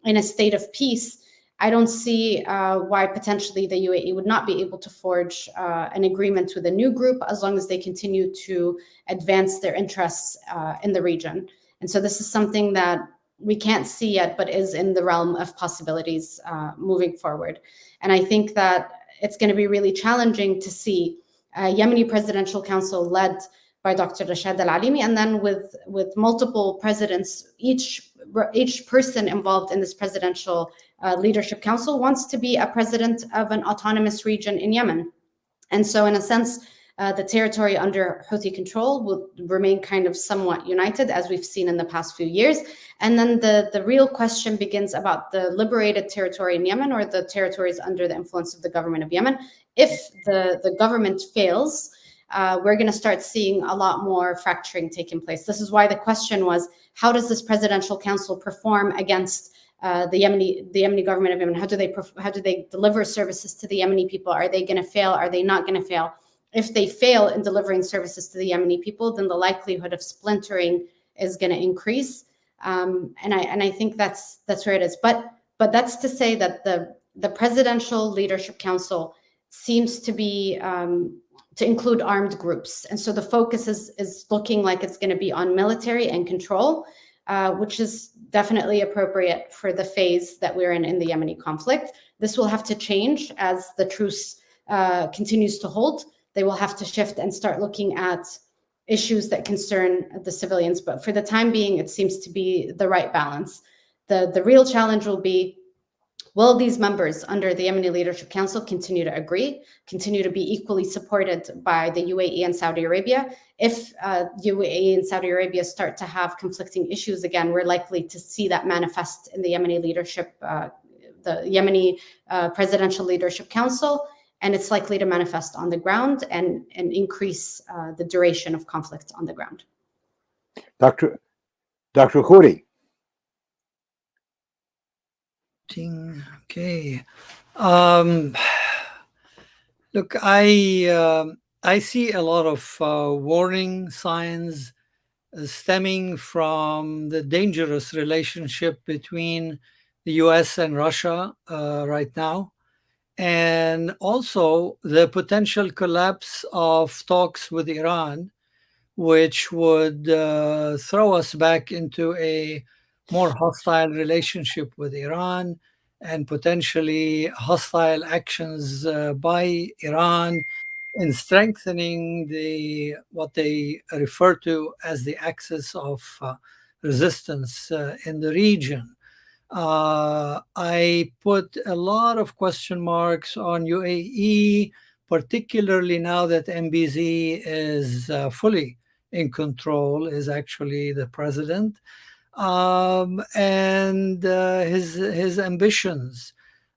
in a state of peace, I don't see why potentially the UAE would not be able to forge an agreement with a new group as long as they continue to advance their interests in the region. And so this is something that we can't see yet, but is in the realm of possibilities moving forward. And I think that it's going to be really challenging to see a Yemeni Presidential Council led by Dr. Rashad al-Alimi, and then with multiple presidents, each person involved in this presidential leadership council wants to be a president of an autonomous region in Yemen. And so in a sense, the territory under Houthi control will remain kind of somewhat united, as we've seen in the past few years. And then the real question begins about the liberated territory in Yemen, or the territories under the influence of the government of Yemen. If the government fails, we're going to start seeing a lot more fracturing taking place. This is why the question was, how does this presidential council perform against the Yemeni government of Yemen? How do they deliver services to the Yemeni people? Are they going to fail? Are they not going to fail? If they fail in delivering services to the Yemeni people, then the likelihood of splintering is going to increase. And I think that's where it is. But that's to say that the Presidential Leadership Council seems to be to include armed groups, and so the focus is looking like it's going to be on military and control, which is definitely appropriate for the phase that we're in the Yemeni conflict. This will have to change as the truce continues to hold. They will have to shift and start looking at issues that concern the civilians. But for the time being, it seems to be the right balance. The real challenge will be, will these members under the Yemeni Leadership Council continue to agree, continue to be equally supported by the UAE and Saudi Arabia? If UAE and Saudi Arabia start to have conflicting issues again, we're likely to see that manifest in the Yemeni leadership, the Yemeni Presidential Leadership Council, and it's likely to manifest on the ground and increase the duration of conflict on the ground. Dr. Khoury. Okay. Look, I see a lot of warning signs stemming from the dangerous relationship between the US and Russia right now, and also the potential collapse of talks with Iran, which would throw us back into a more hostile relationship with Iran and potentially hostile actions by Iran in strengthening what they refer to as the axis of resistance in the region. I put a lot of question marks on UAE, particularly now that MBZ is fully in control, is actually the president, and his ambitions.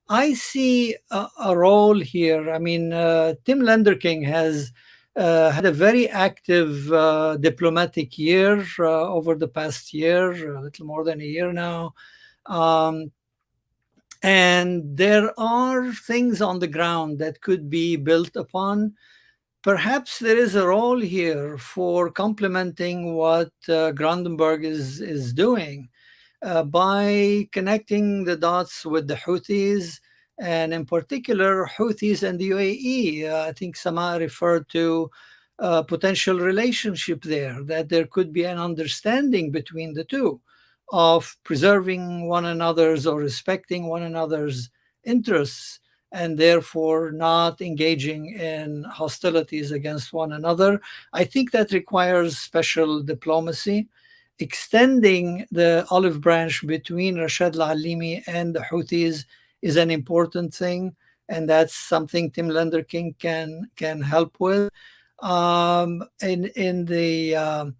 I see a role here. I mean, Tim Lenderking has had a very active diplomatic year over the past year, a little more than a year now. And there are things on the ground that could be built upon. Perhaps there is a role here for complementing what Brandenburg is doing by connecting the dots with the Houthis, and in particular, Houthis and the UAE. I think Sama referred to a potential relationship there, that there could be an understanding between the two of preserving one another's or respecting one another's interests, and therefore not engaging in hostilities against one another. I think that requires special diplomacy. Extending the olive branch between Rashad al-Alimi and the Houthis is an important thing, and that's something Tim Lenderking can help with. In the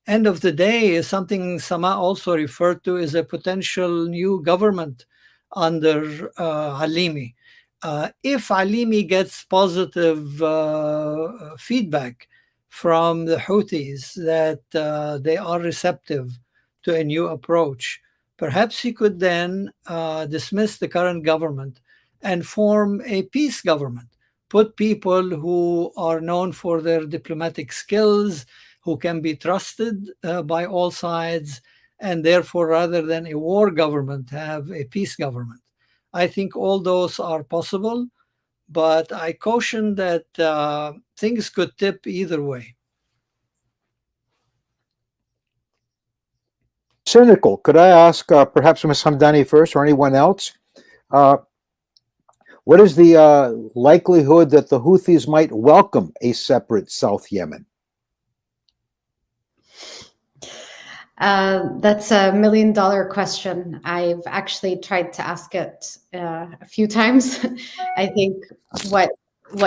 end of the day, is something Sama also referred to as a potential new government under Alimi. If Alimi gets positive feedback from the Houthis that they are receptive to a new approach, perhaps he could then dismiss the current government and form a peace government, put people who are known for their diplomatic skills, who can be trusted by all sides, and therefore, rather than a war government, have a peace government. I think all those are possible, but I caution that things could tip either way. Cynical. Could I ask perhaps Ms. Hamdani first, or anyone else? What is the likelihood that the Houthis might welcome a separate South Yemen? That's $1 million question. I've actually tried to ask it a few times. I think what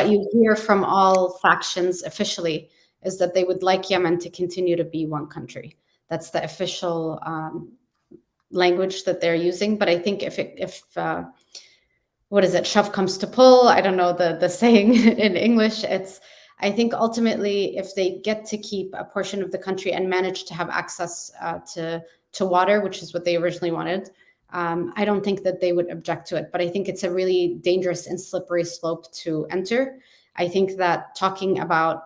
you hear from all factions officially is that they would like Yemen to continue to be one country. That's the official language that they're using. But I think if what is it, shove comes to pull, I don't know the saying in English, I think ultimately, if they get to keep a portion of the country and manage to have access to water, which is what they originally wanted, I don't think that they would object to it. But I think it's a really dangerous and slippery slope to enter. I think that talking about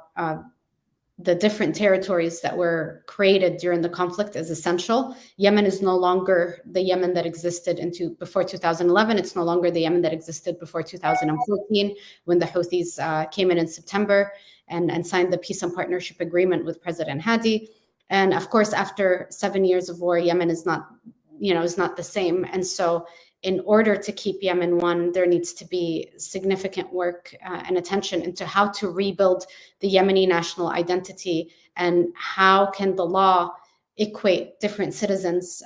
the different territories that were created during the conflict is essential. Yemen is no longer the Yemen that existed before 2011. It's no longer the Yemen that existed before 2014, when the Houthis came in September and signed the Peace and Partnership Agreement with President Hadi. And of course, after 7 years of war, Yemen is not the same. And so in order to keep Yemen one, there needs to be significant work and attention into how to rebuild the Yemeni national identity, and how can the law equate different citizens.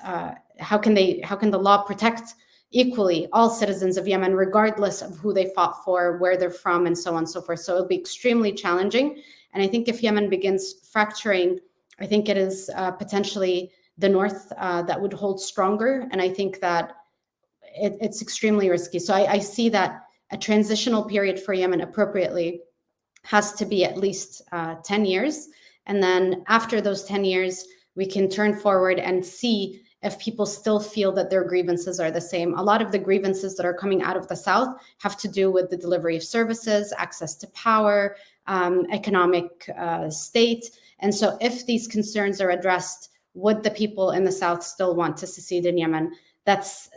How can the law protect equally all citizens of Yemen, regardless of who they fought for, where they're from, and so on and so forth. So it'll be extremely challenging. And I think if Yemen begins fracturing, I think it is potentially the North that would hold stronger. And I think that it's extremely risky. So I see that a transitional period for Yemen appropriately has to be at least 10 years. And then after those 10 years, we can turn forward and see if people still feel that their grievances are the same. A lot of the grievances that are coming out of the South have to do with the delivery of services, access to power, economic state. And so if these concerns are addressed, would the people in the South still want to secede in Yemen? That's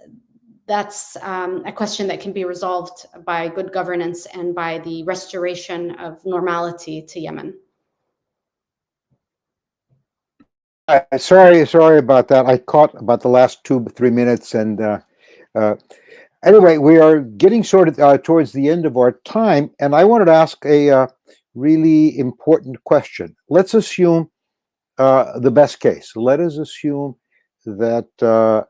a question that can be resolved by good governance and by the restoration of normality to Yemen. Sorry about that. I caught about the last 2-3 minutes, and anyway, we are getting sort of towards the end of our time, and I wanted to ask a really important question. Let's assume the best case. Let us assume that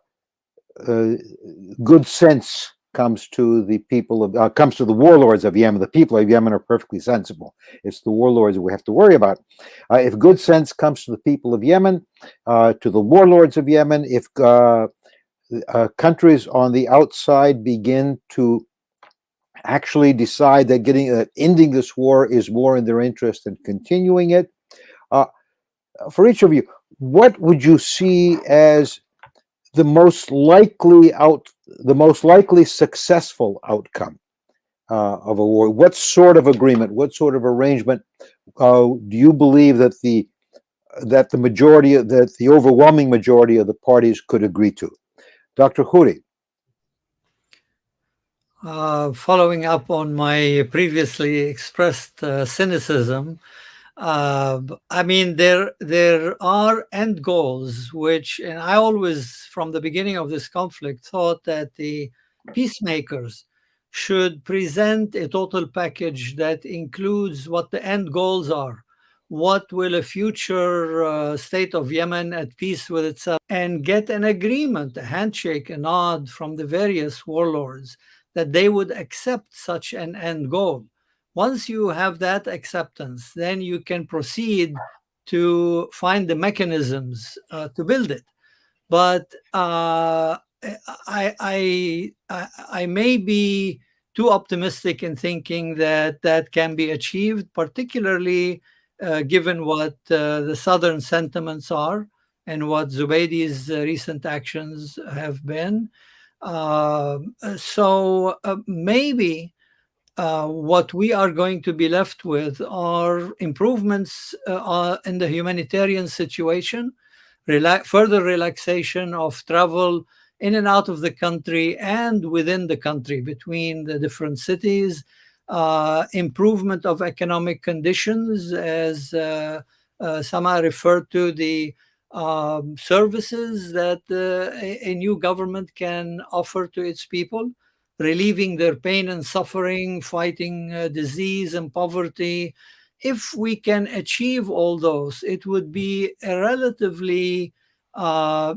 good sense comes to the people of comes to the warlords of Yemen. The people of Yemen are perfectly sensible. It's the warlords that we have to worry about. If good sense comes to the people of Yemen, to the warlords of Yemen, if countries on the outside begin to actually decide that ending this war is more in their interest than continuing it, for each of you, what would you see as the most likely successful outcome of a war? What sort of agreement, what sort of arrangement do you believe that the overwhelming majority of the parties could agree to? Dr. Khoury. Following up on my previously expressed cynicism, I mean, there are end goals, and I always, from the beginning of this conflict, thought that the peacemakers should present a total package that includes what the end goals are. What will a future state of Yemen at peace with itself, and get an agreement, a handshake, a nod from the various warlords that they would accept such an end goal. Once you have that acceptance, then you can proceed to find the mechanisms to build it. But I may be too optimistic in thinking that that can be achieved, particularly given what the southern sentiments are and what Zubaidi's recent actions have been. So maybe what we are going to be left with are improvements in the humanitarian situation, further relaxation of travel in and out of the country and within the country between the different cities, improvement of economic conditions, as Sama referred to, the services that a new government can offer to its people, relieving their pain and suffering, fighting disease and poverty. If we can achieve all those, it would be a relatively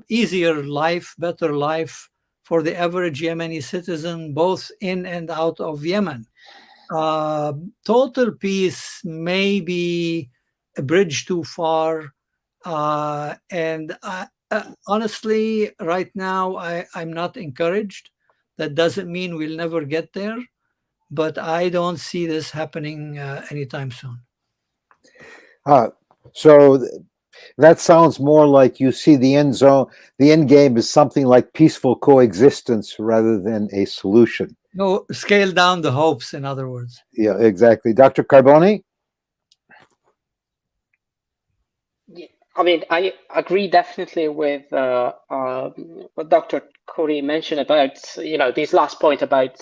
easier life, better life for the average Yemeni citizen, both in and out of Yemen. Total peace may be a bridge too far. And honestly, right now, I'm not encouraged. That doesn't mean we'll never get there, but I don't see this happening anytime soon. So that sounds more like you see the end game is something like peaceful coexistence rather than a solution. No, scale down the hopes, in other words. Yeah, exactly. Dr. Carboni? I mean, I agree definitely with what Dr. Khoury mentioned about, this last point about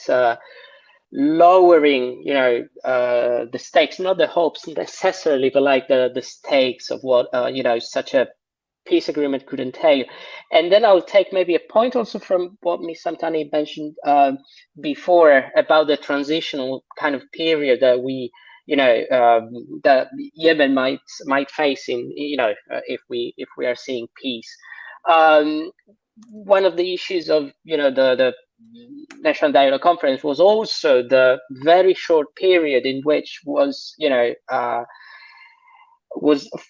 lowering, the stakes, not the hopes necessarily, but like the stakes of what, such a peace agreement could entail. And then I'll take maybe a point also from what Ms. Hamdani mentioned before about the transitional kind of period that that Yemen might face in, if we are seeing peace. One of the issues of, the National Dialogue Conference was also the very short period in which was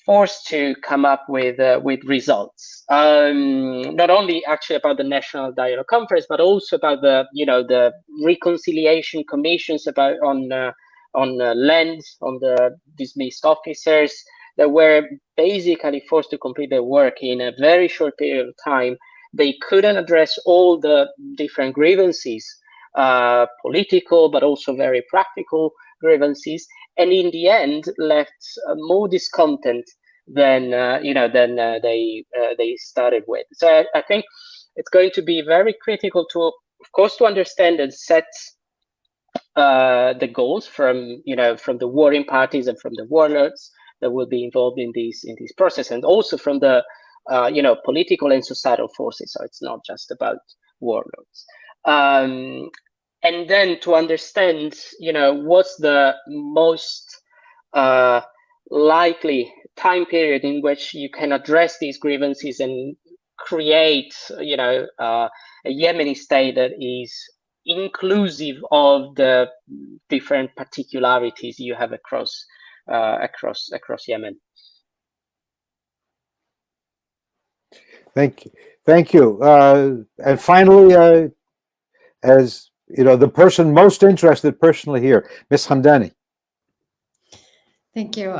forced to come up with results. Not only actually about the National Dialogue Conference, but also about the reconciliation commissions on land, on the dismissed officers that were basically forced to complete their work in a very short period of time, they couldn't address all the different grievances, political but also very practical grievances, and in the end left more discontent than they started with. So I think it's going to be very critical to, of course, to understand and set the goals from the warring parties and from the warlords that will be involved in this process, and also from the political and societal forces. So it's not just about warlords. And then to understand, what's the most likely time period in which you can address these grievances and create, a Yemeni state that is inclusive of the different particularities you have across Yemen. Thank you. And finally, as the person most interested personally here, Ms. Hamdani. Thank you.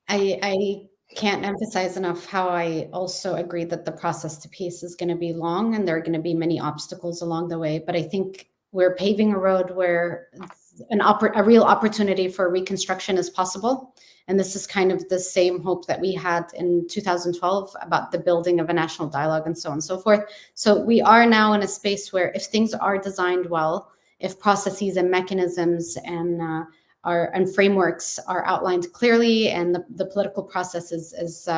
I can't emphasize enough how I also agree that the process to peace is going to be long and there are going to be many obstacles along the way. But I think we're paving a road where a real opportunity for reconstruction is possible. And this is kind of the same hope that we had in 2012 about the building of a national dialogue and so on and so forth. So we are now in a space where if things are designed well, if processes and mechanisms and frameworks are outlined clearly and the political process is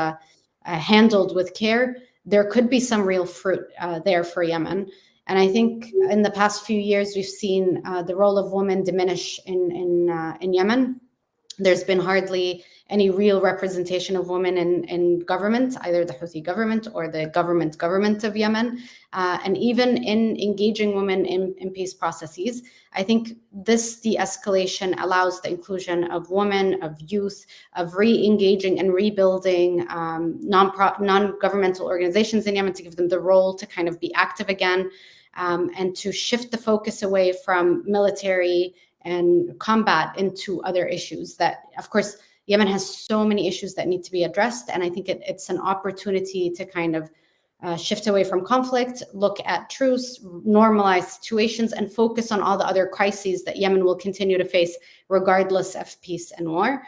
handled with care, there could be some real fruit there for Yemen. And I think in the past few years, we've seen the role of women diminish in Yemen. There's been hardly any real representation of women in government, either the Houthi government or the government of Yemen. And even in engaging women in peace processes, I think this de-escalation allows the inclusion of women, of youth, of re-engaging and rebuilding non-governmental organizations in Yemen, to give them the role to kind of be active again, and to shift the focus away from military and combat into other issues that, of course, Yemen has so many issues that need to be addressed. And I think it's an opportunity to kind of shift away from conflict, look at truce, normalize situations, and focus on all the other crises that Yemen will continue to face regardless of peace and war.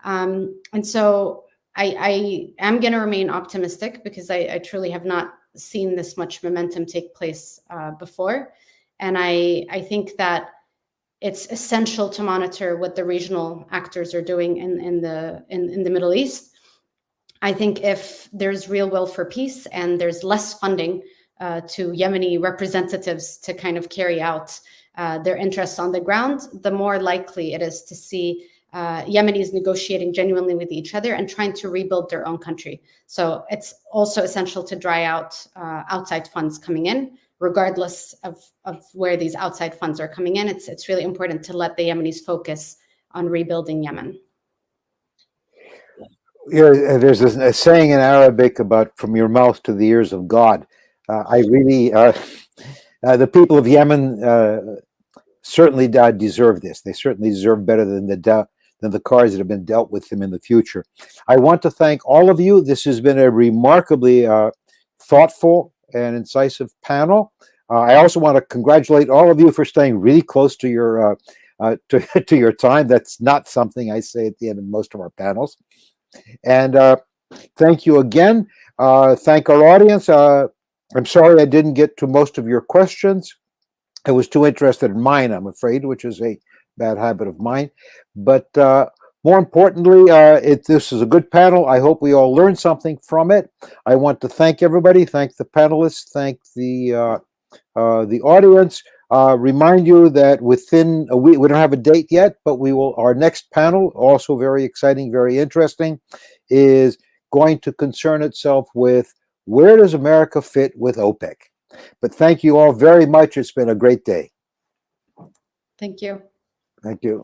And so I am going to remain optimistic because I truly have not seen this much momentum take place before. And I think that it's essential to monitor what the regional actors are doing in the Middle East. I think if there's real will for peace and there's less funding to Yemeni representatives to kind of carry out their interests on the ground, the more likely it is to see Yemenis negotiating genuinely with each other and trying to rebuild their own country. So it's also essential to dry out outside funds coming in, regardless of where these outside funds are coming in. It's really important to let the Yemenis focus on rebuilding Yemen. Yeah, there's a saying in Arabic about "from your mouth to the ears of God." The people of Yemen certainly deserve this. They certainly deserve better than the cards that have been dealt with them in the future. I want to thank all of you. This has been a remarkably thoughtful and incisive panel. I also want to congratulate all of you for staying really close to your to your time. That's not something I say at the end of most of our panels. And thank you again. Thank our audience. I'm sorry I didn't get to most of your questions. I was too interested in mine, I'm afraid, which is a bad habit of mine. But more importantly, this is a good panel. I hope we all learned something from it. I want to thank everybody, thank the panelists, thank the audience. Remind you that within a week, we don't have a date yet, but we will. Our next panel, also very exciting, very interesting, is going to concern itself with where does America fit with OPEC. But thank you all very much. It's been a great day. Thank you. Thank you.